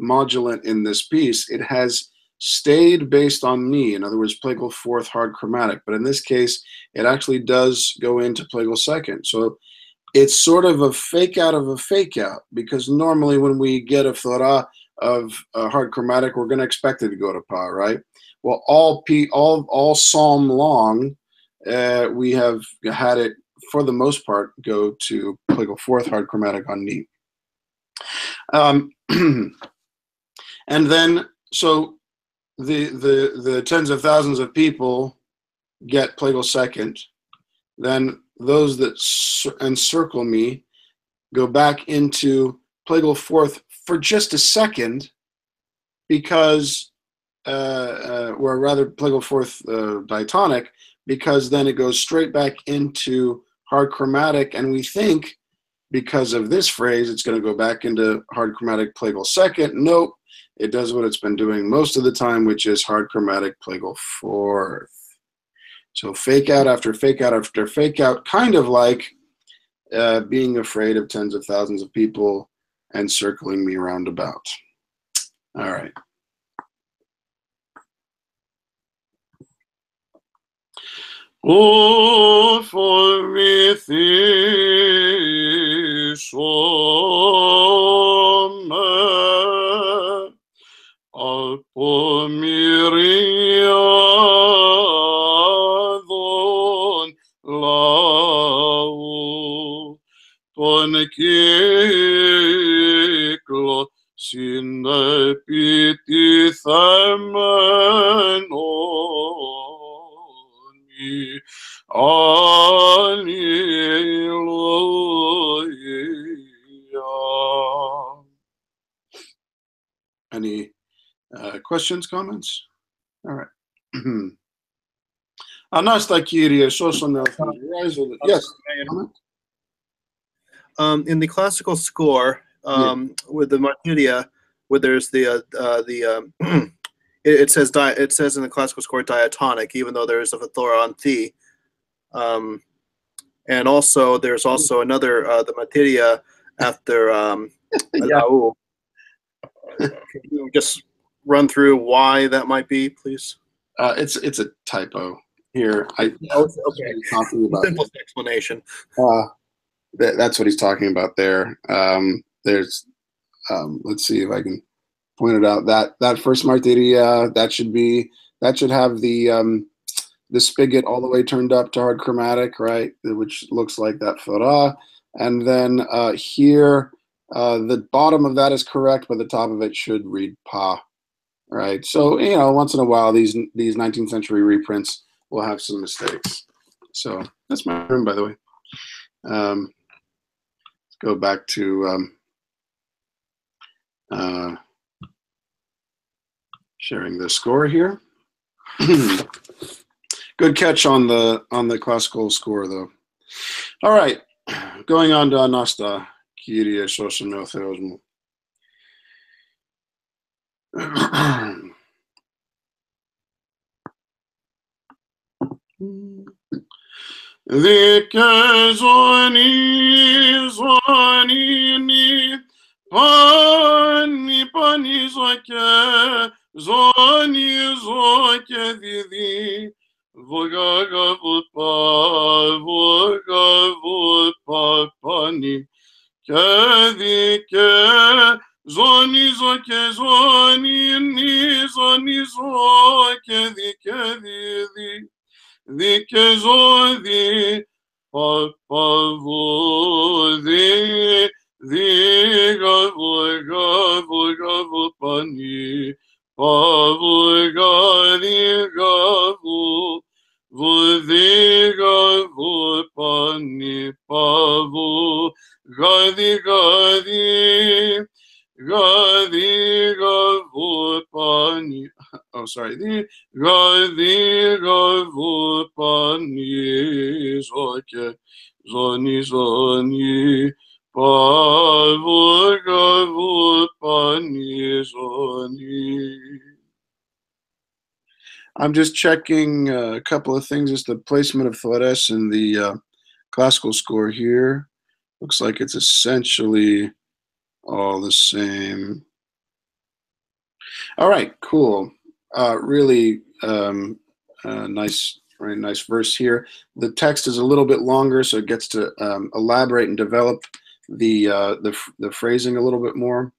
modulant in this piece, it has stayed based on ni, in other words, plagal fourth hard chromatic. But in this case, it actually does go into plagal second. So it's sort of a fake out of a fake out, because normally when we get a thora of a hard chromatic, we're going to expect it to go to pa, right? Well, all psalm long, we have had it, for the most part, go to plagal fourth hard chromatic on ni. And then, so the tens of thousands of people get plagal second. Then those that encircle me go back into plagal fourth for just a second, because or rather plagal fourth diatonic, because then it goes straight back into hard chromatic, and we think because of this phrase it's going to go back into hard chromatic plagal second. Nope, it does what it's been doing most of the time, which is hard chromatic plagal fourth. So fake out after fake out after fake out, kind of like being afraid of tens of thousands of people encircling me round about. All right. Oh, for with Alpomiriadon lau tonikiklo sinepiti themenoni. Hallelujah. Any questions, comments? All right. Anasta Kyrie, yes. In the classical score, with the Martyria, where there's it says in the classical score diatonic, even though there is a thora on the. And also there's also another the Materia after Lau. Can you just run through why that might be, please? It's a typo here. Okay. Simplest explanation. That's what he's talking about there. There's let's see if I can point it out. That first Martyria, that should have the spigot all the way turned up to hard chromatic, right? Which looks like that thora. And then here, the bottom of that is correct, but the top of it should read pa, right? So, once in a while, these 19th century reprints will have some mistakes. So that's my room, by the way. Let's go back to sharing the score here. Good catch on the classical score, though. All right, going on to Anasta Kyrie Sosono Theosmo. Pani, pani zoke, zoni zoke didi, vogaga vopa pani, kedi ke, zoni zoke zoni ni zoni zoke di kedi di ke zodi, pa vo di. Diga voga pani, pavuga diga diga pani, pavu gadi pani. Oh, sorry. Diga pani, zoke zoni. I'm just checking a couple of things. It's the placement of Thores in the classical score here. Looks like it's essentially all the same. All right, cool. Really nice, very nice verse here. The text is a little bit longer, so it gets to elaborate and develop the phrasing a little bit more.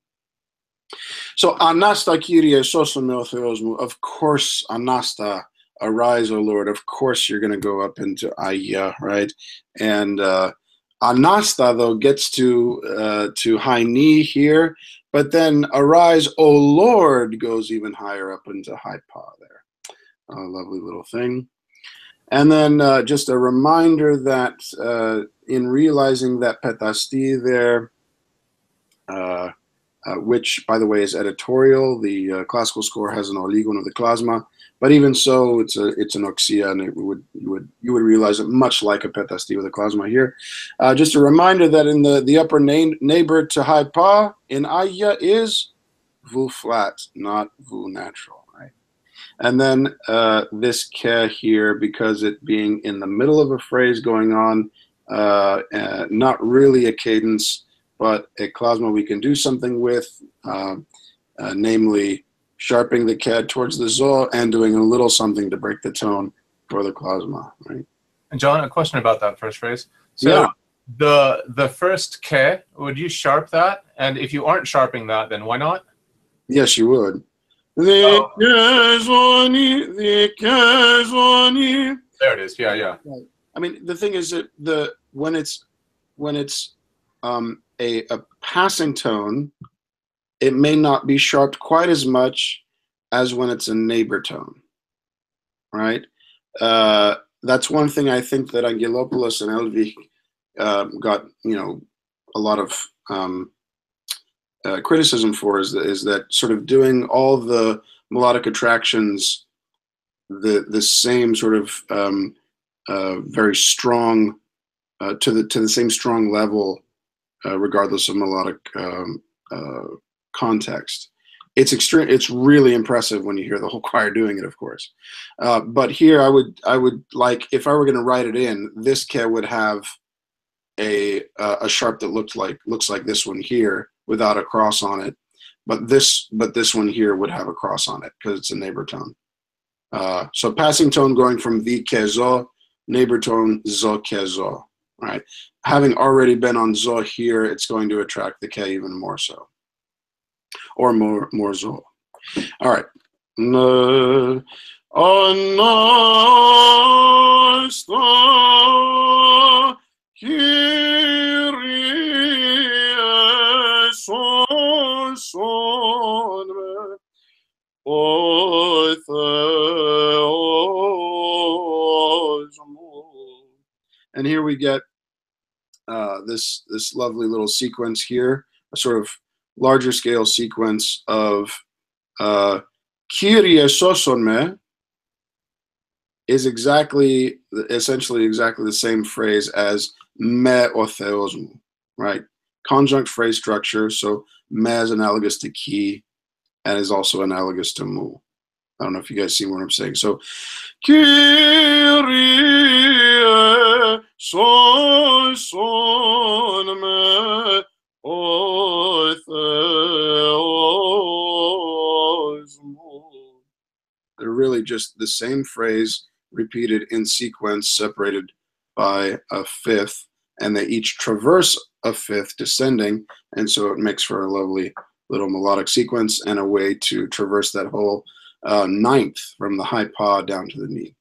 So Anasta Kyrie Sosomeo Theosmu, of course, Anasta, arise, O Lord. Of course you're gonna go up into Aya, right? And Anasta though gets to high knee here, but then arise, O Lord goes even higher up into high pa there. A lovely little thing. And then just a reminder that in realizing that petasti there, which, by the way, is editorial, the classical score has an oligon of the klasma, but even so, it's an oxia, and you would realize it much like a petasti with a klasma here. Just a reminder that in the upper neighbor to high pa in Aya is vu flat, not vu natural. And then this ke here, because it being in the middle of a phrase going on, not really a cadence, but a klasma we can do something with, namely sharpening the ke towards the zo and doing a little something to break the tone for the klasma, right? And John, a question about that first phrase. So yeah. The first ke, would you sharp that? And if you aren't sharpening that, then why not? Yes, you would. There it is. Yeah, yeah. I mean, the thing is that when it's a passing tone, it may not be sharped quite as much as when it's a neighbor tone, right? That's one thing I think that Angelopoulos and Elvig got, a lot of criticism for is that sort of doing all the melodic attractions the same sort of very strong to the same strong level regardless of melodic context. It's really impressive when you hear the whole choir doing it, of course. But here I would like, if I were going to write it in, this ke would have a sharp that looks like this one here without a cross on it, but this one here would have a cross on it because it's a neighbor tone. So passing tone going from vi ke zo, neighbor tone zo ke zo, right? Having already been on zo here, it's going to attract the ke even more so, or more zo. All right. And here we get this lovely little sequence here, a sort of larger scale sequence of Kyrie soson me is essentially exactly the same phrase as me o theosmu, right? Conjunct phrase structure, so me is analogous to ki, and is also analogous to mu. I don't know if you guys see what I'm saying. So, Kyrie son me o theos mu. They're really just the same phrase repeated in sequence, separated by a fifth, and they each traverse a fifth descending, and so it makes for a lovely little melodic sequence and a way to traverse that whole ninth from the high pa down to the knee.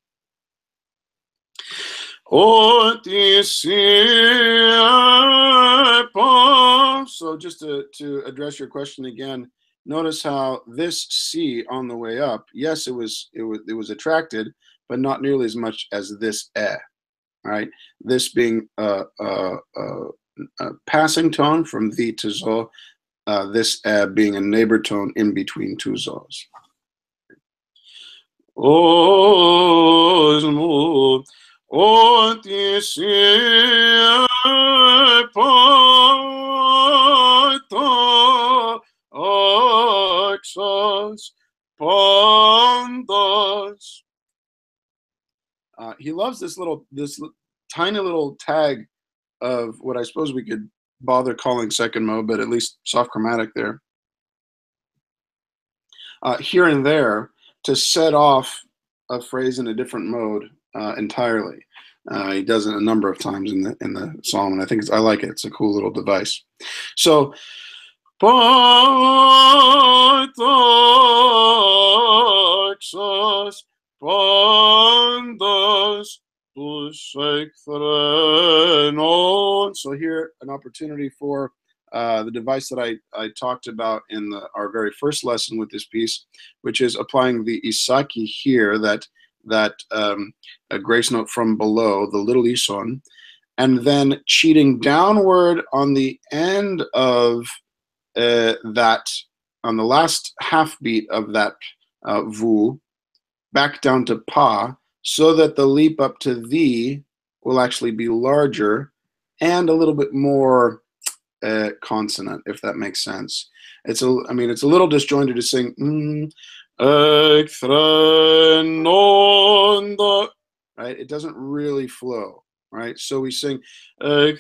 So just to address your question again, notice how this C on the way up, yes, it was attracted, but not nearly as much as this e. Right, this being a passing tone from the to zo, this being a neighbor tone in between two zos. He loves this tiny little tag of what I suppose we could bother calling second mode, but at least soft chromatic there. Here and there to set off a phrase in a different mode entirely. He does it a number of times in the psalm, and I like it. It's a cool little device. So, so here an opportunity for the device that I talked about in our very first lesson with this piece, which is applying the isaki here, that a grace note from below, the little ison, and then cheating downward on the end of that, on the last half beat of that vu, back down to pa, so that the leap up to the will actually be larger and a little bit more consonant, if that makes sense. It's a little disjointed to sing right? It doesn't really flow, right? So we sing that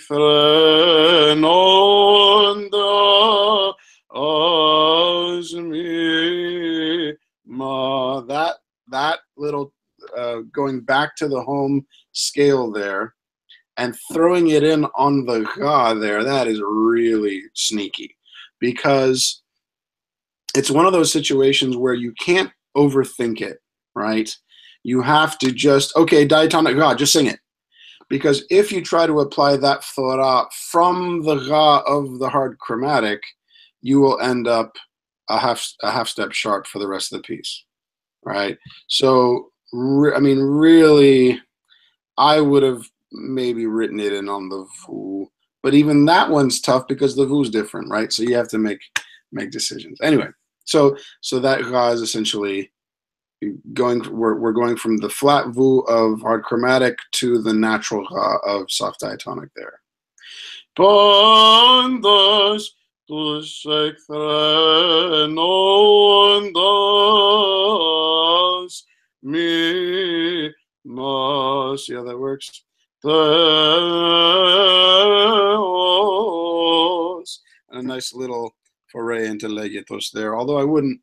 little going back to the home scale there and throwing it in on the ga there, that is really sneaky, because it's one of those situations where you can't overthink it, right? You have to just, okay, diatonic ga, just sing it. Because if you try to apply that thora from the ga of the hard chromatic, you will end up a half step sharp for the rest of the piece, right? So, really, I would have maybe written it in on the vu, but even that one's tough because the vu's different, right? So you have to make decisions. Anyway, so that ga is essentially we're going from the flat vu of hard chromatic to the natural ga of soft diatonic there. See how that works? And a nice little foray into legatos there, although I wouldn't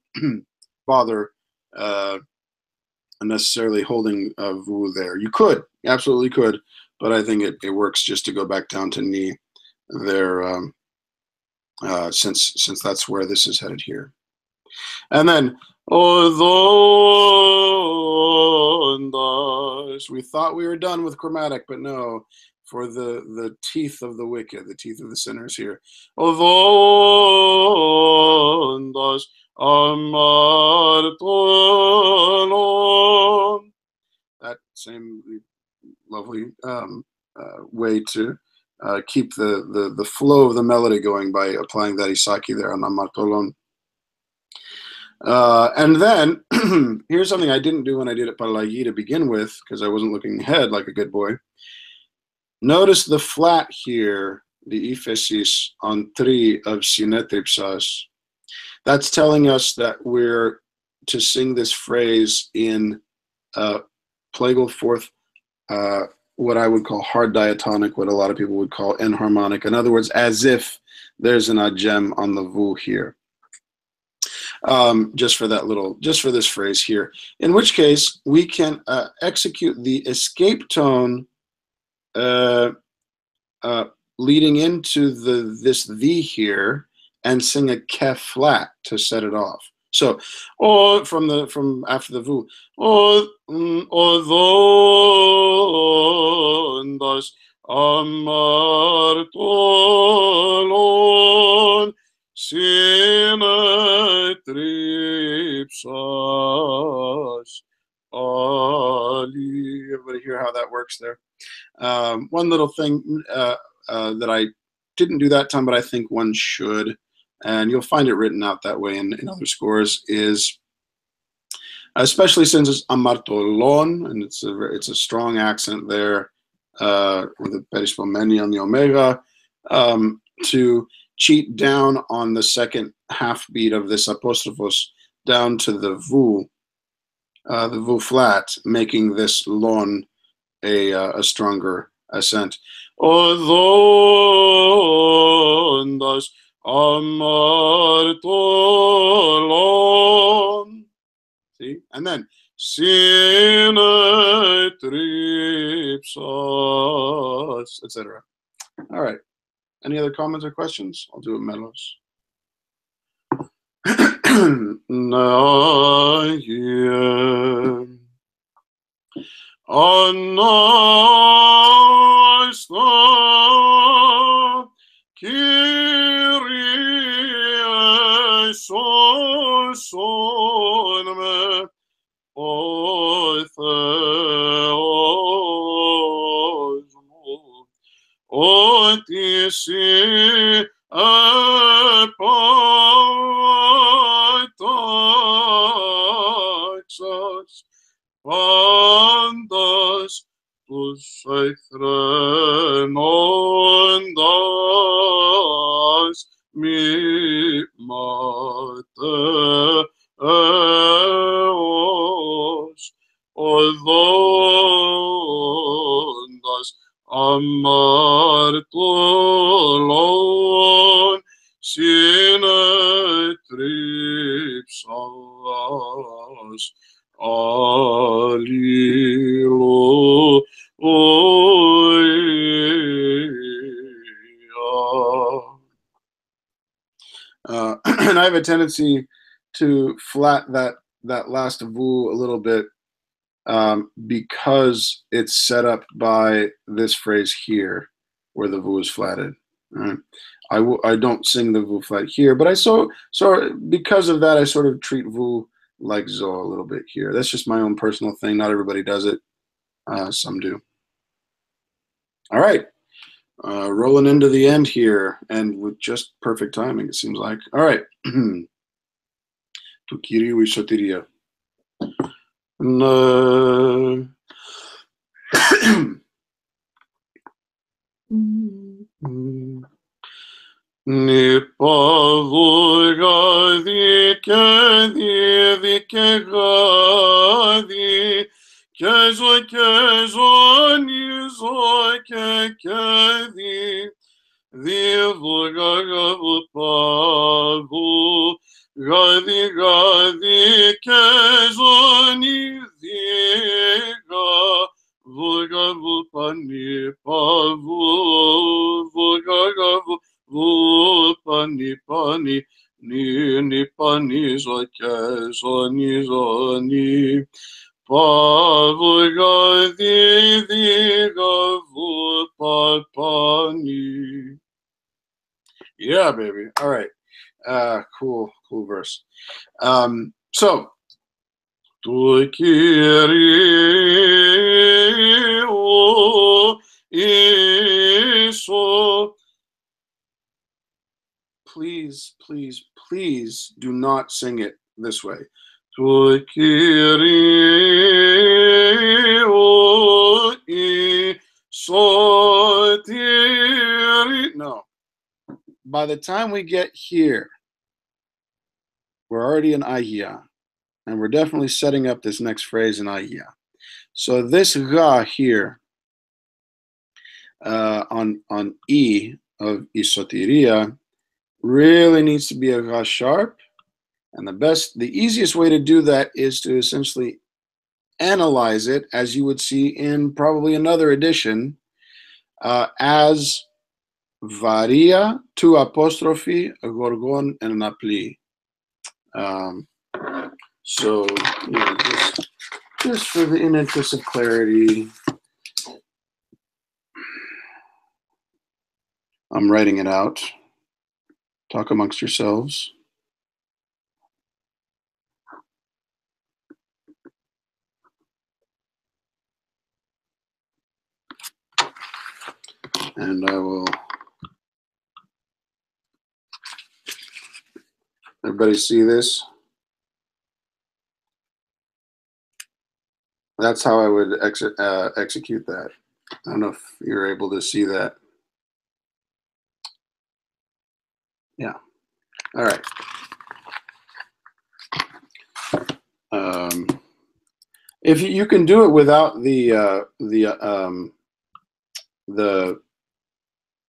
bother necessarily holding a vu there. You could, absolutely could, but I think it works just to go back down to knee there, since that's where this is headed here. And then we thought we were done with chromatic, but no, for the teeth of the wicked, the teeth of the sinners here. That same lovely way to keep the flow of the melody going by applying that isaki there on amartolon. And then here's something I didn't do when I did it Palagi to begin with, because I wasn't looking ahead like a good boy. Notice the flat here, the ephesis on 3 of sinetripsas. That's telling us that we're to sing this phrase in plagal fourth, what I would call hard diatonic, what a lot of people would call enharmonic. In other words, as if there's an agem on the vu here. Just for this phrase here. In which case, we can execute the escape tone leading into this V here and sing a K flat to set it off. So, or from after the vu, odondas amartolon synetripsas ali. Everybody hear how that works there? One little thing that I didn't do that time, but I think one should, and you'll find it written out that way in other scores, is especially since it's amartolon and it's a strong accent there with the perispomeni on the omega, to cheat down on the second half beat of this apostrophos down to the vu flat, making this lon a stronger accent. Odondas amartolon. See? And then synetripsas, etc. All right. Any other comments or questions? I'll do it melos. Anasta Kyrie son me otisi apataxas pandas tus ethrenondas mi mateos odondas amartolon synetripsas alilo. And I have a tendency to flat that last vu a little bit because it's set up by this phrase here where the vu is flatted. Right? I don't sing the vu flat here, but because of that I sort of treat vu like zo a little bit here. That's just my own personal thing. Not everybody does it. Some do. All right. Rolling into the end here, and with just perfect timing, it seems like. All right. Tu Kyrie soteria. Ni pavugadi kedi kegadi kezo nizo kedi vivu gagavu pavu gadi kezo ni viga vugavu pani pavu vugagavu pani pani ni pani zoni pavugadi vigavu pani. Yeah, baby. All right. Cool verse. So tu Kyrie o iso. Please, please, please do not sing it this way. Tu Kyrie o iso tiri. No. By the time we get here, We're already in Ahia, and we're definitely setting up this next phrase in Ahia. So this ga here on E of isoteria really needs to be a ga sharp, and the easiest way to do that is to essentially analyze it, as you would see in probably another edition, as varia, two apostrophe, a gorgon, and an apli. So, just for the interest of clarity, I'm writing it out. Talk amongst yourselves. And I will. Everybody see this? That's how I would execute that. I don't know if you're able to see that. Yeah. All right. If you can do it without the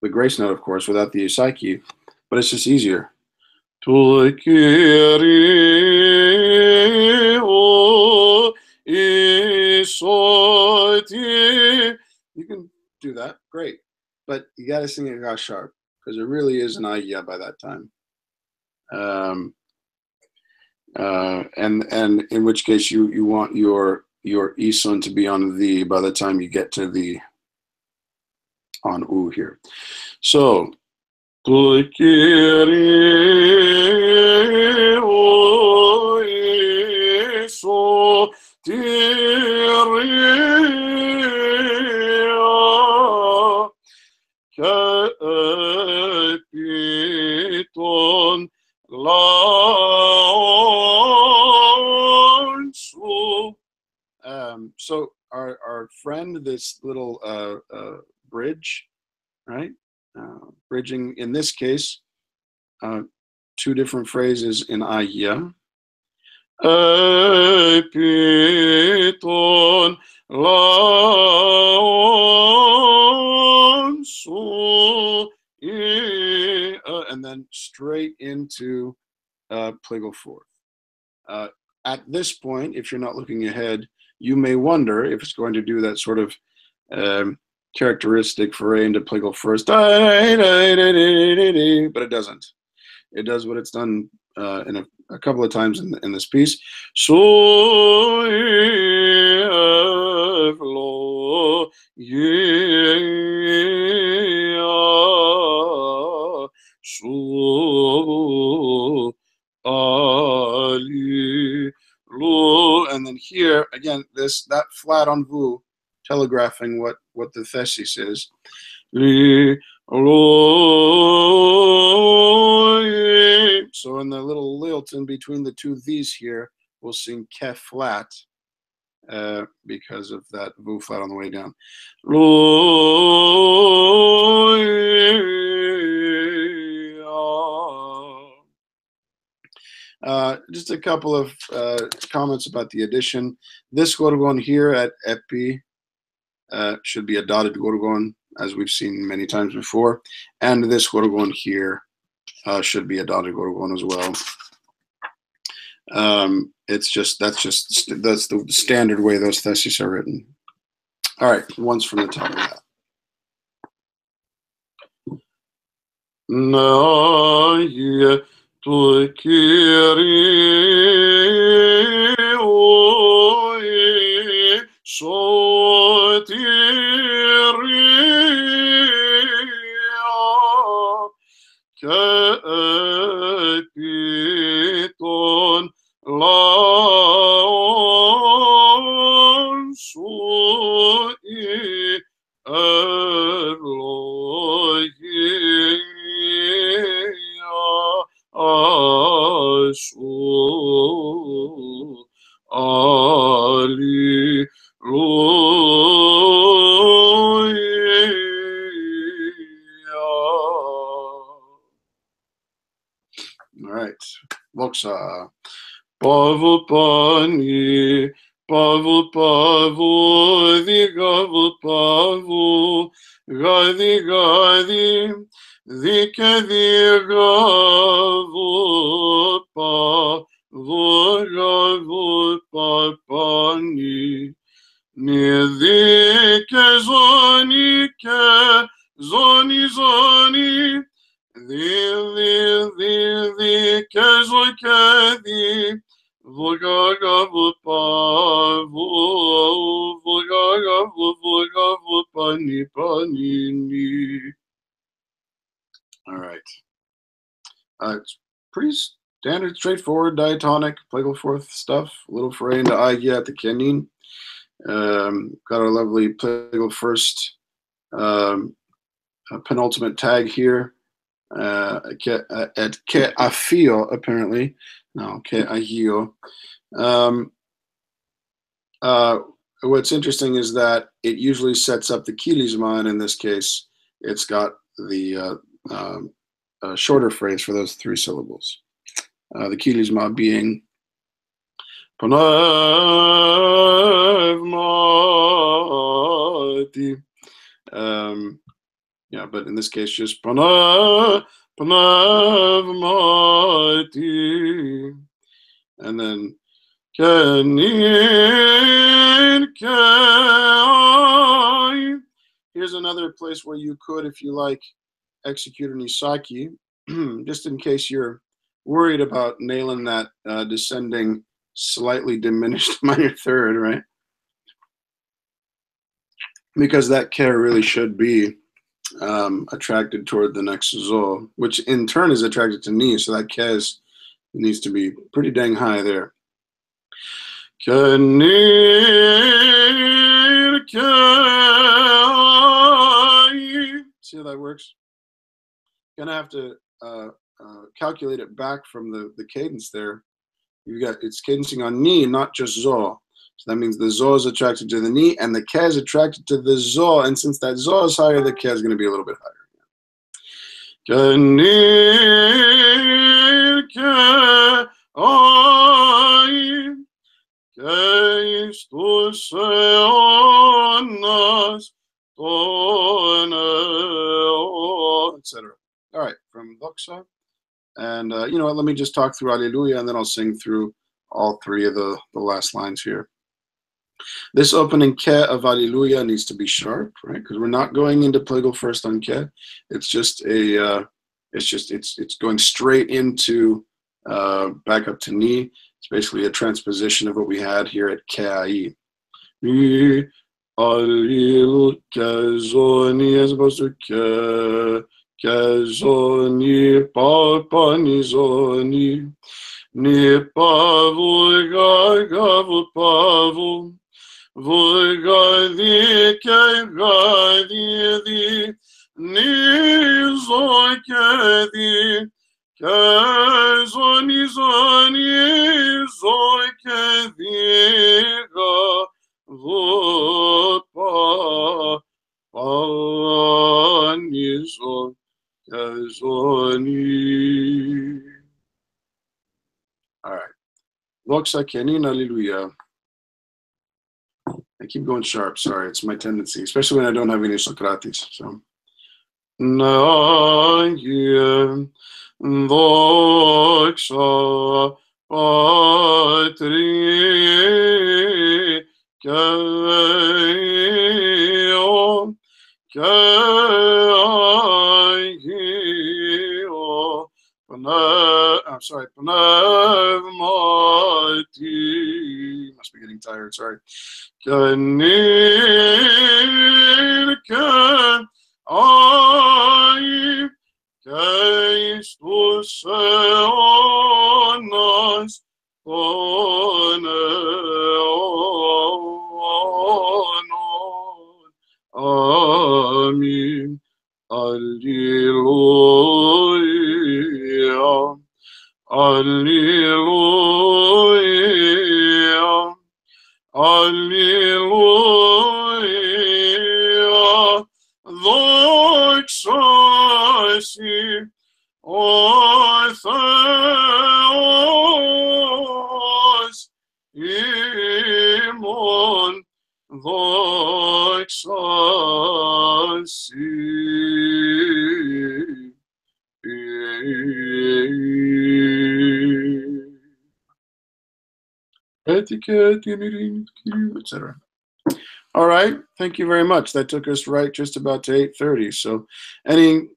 grace note, of course, without the psyche, but it's just easier. You can do that, great, but you got to sing it ga sharp because it really is an ayya by that time. And in which case you want your ison to be on the by the time you get to the on u here. So so our friend, this little bridge, right? Bridging in this case, two different phrases in Ahia. Epiton lansu, and then straight into plagal fourth. At this point, if you're not looking ahead, you may wonder if it's going to do that sort of characteristic foray into plagal first, but it doesn't. It does what it's done in a couple of times in this piece. So and then here again, that flat on vu, telegraphing what the thesis is. So in the little lilt in between the two these here, we'll sing ke flat because of that vu flat on the way down. Just a couple of comments about the addition. This gorgon here at epi should be a dotted gorgon, as we've seen many times before, and this gorgon here should be a dotted gorgon as well. That's the standard way those theses are written. All right, once from the top of that. Na ye tu kiri o e so Kepiton lansu Doxa. Pavu pani, pavu pavu, digavu pavu, gadi gadi, dike digavu pavu, gavu papani, nidike zoni ke, zoni zoni, di kezo kedi, vogaga vupavu, vogaga vupani panini. All right. It's pretty standard, straightforward diatonic, plagal fourth stuff. A little foray into Agia at the Kenin. Got our lovely plagal first penultimate tag here. At ke afio, apparently. No, ke ahio. What's interesting is that it usually sets up the kilisma, and in this case, it's got the shorter phrase for those 3 syllables. The kilisma being panavmati. Yeah, but in this case, just panavmati, and then kenin kai. Here's another place where you could, if you like, execute an isaki, just in case you're worried about nailing that descending, slightly diminished minor third, right? Because that ke really should be attracted toward the next zo, which in turn is attracted to ni, so that ke needs to be pretty dang high there. Kenin kai. See how that works? Gonna have to calculate it back from the cadence there. You got it's cadencing on ni, not just zo. So that means the zo is attracted to the ni, and the ke is attracted to the zo. And since that zo is higher, the ke is going to be a little bit higher. Etc. All right, from Doxa. And you know what, let me just talk through Alleluia, and then I'll sing through all 3 of the last lines here. This opening ke of Alleluia needs to be sharp, right? Because we're not going into plagal first on ke. It's just it's going straight into back up to ni. It's basically a transposition of what we had here at ke ai. Allil kezoni as opposed to ke kezoni papa nizoni ni pavu gavu pavu. Vugadi kegadi di nizo kedi kezoni zoni zo kedi ga vupa panizo kezoni. All right. Doxa kenin alleluia. I keep going sharp, sorry, it's my tendency, especially when I don't have any Socrates. So, Nagye Doxa Patri Keo Keo I'm sorry, Panavmati. Must be getting tired, sorry. Kenin kai Christus eonas oneonon. Amen. Alleluia. Alleluia. Alleluia. Doxa si o Theos etc. All right, thank you very much. That took us right just about to 8:30. So, any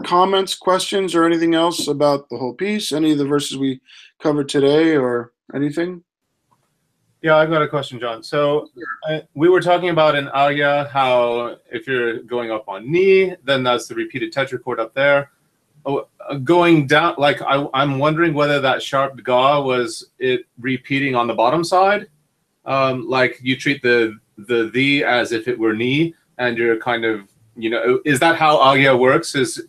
comments, questions, or anything else about the whole piece? Any of the verses we covered today, or anything? Yeah, I've got a question, John. So we were talking about in Agya how if you're going up on knee, then that's the repeated tetrachord up there. Going down, like I'm wondering whether that sharp ga was it repeating on the bottom side, like you treat the as if it were knee, and you're kind of, you know, is that how Agya works? Is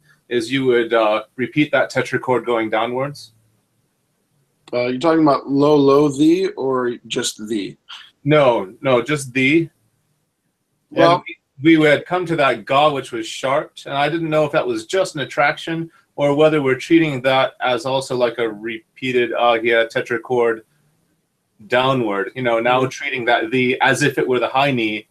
you would repeat that tetrachord going downwards? You're talking about low the or just the? No, just the. Well, and we would come to that ga, which was sharp, and I didn't know if that was just an attraction or whether we're treating that as also like a repeated agya tetrachord downward. You know, now treating that the as if it were the high knee.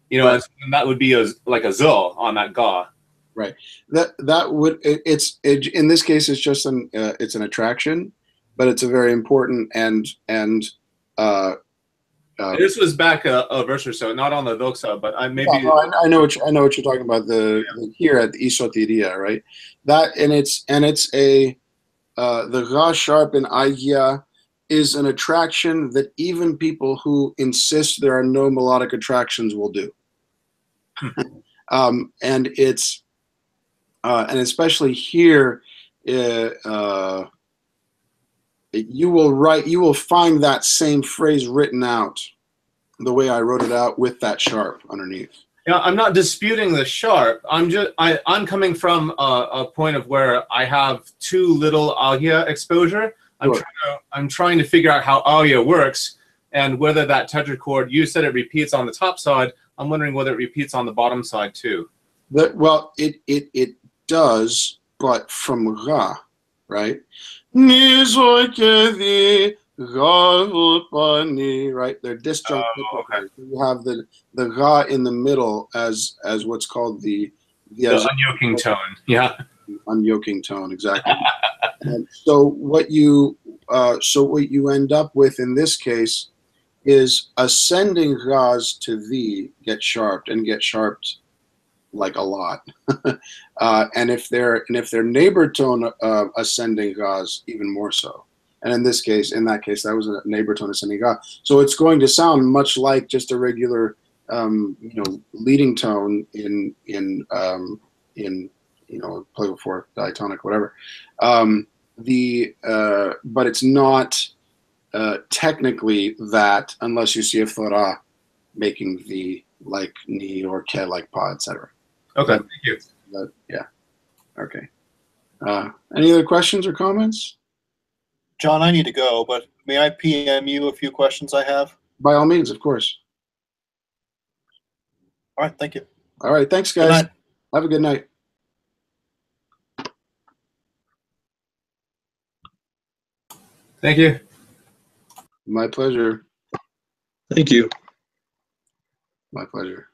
You know, right. and that would be like a zul on that ga. Right. That would in this case it's just it's an attraction, but it's a very important and this was back a verse or so, not on the doksa, but I maybe. Yeah, I know what you're talking about. The here at the isotiria, right? That and it's a the ra sharp in agya is an attraction that even people who insist there are no melodic attractions will do. And it's and especially here, you will find that same phrase written out the way I wrote it out with that sharp underneath. Yeah, I'm not disputing the sharp. I'm coming from a point of where I have too little agya exposure. I'm trying to figure out how agya works and whether that tetrachord, you said it repeats on the top side. I'm wondering whether it repeats on the bottom side too. Well, it does, but from ra, right? Right? They're disjunct. Okay. You have the ra in the middle as what's called the unyoking tone. Yeah. Unyoking tone, exactly. And so what you end up with in this case is ascending ras to the get sharped like a lot. And if they're neighbor tone ascending ras, even more so. And in that case, that was a neighbor tone ascending ga. So it's going to sound much like just a regular, leading tone in play fourth, diatonic, whatever. But it's not technically that unless you see a thora making the like ni or ke like pa, etc. Okay, thank you. Yeah. Okay. Any other questions or comments? John, I need to go, but may I PM you a few questions I have? By all means, of course. All right, thank you. All right, thanks, guys. Good night. Have a good night. Thank you. My pleasure. Thank you. My pleasure.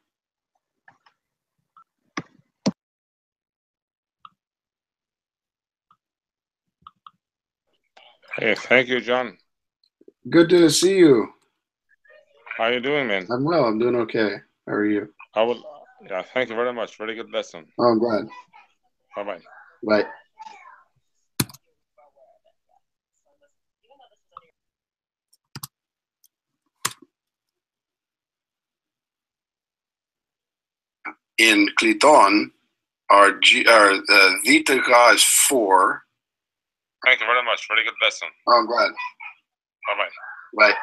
Hey, thank you, John. Good to see you. How you doing, man? I'm well. I'm doing okay. How are you? Yeah, thank you very much. Very good lesson. Oh, I'm glad. Bye-bye. Bye. In Cliton, our Vita Ga is 4. Thank you very much. Very good lesson. Oh, I'm glad. Bye-bye. Bye.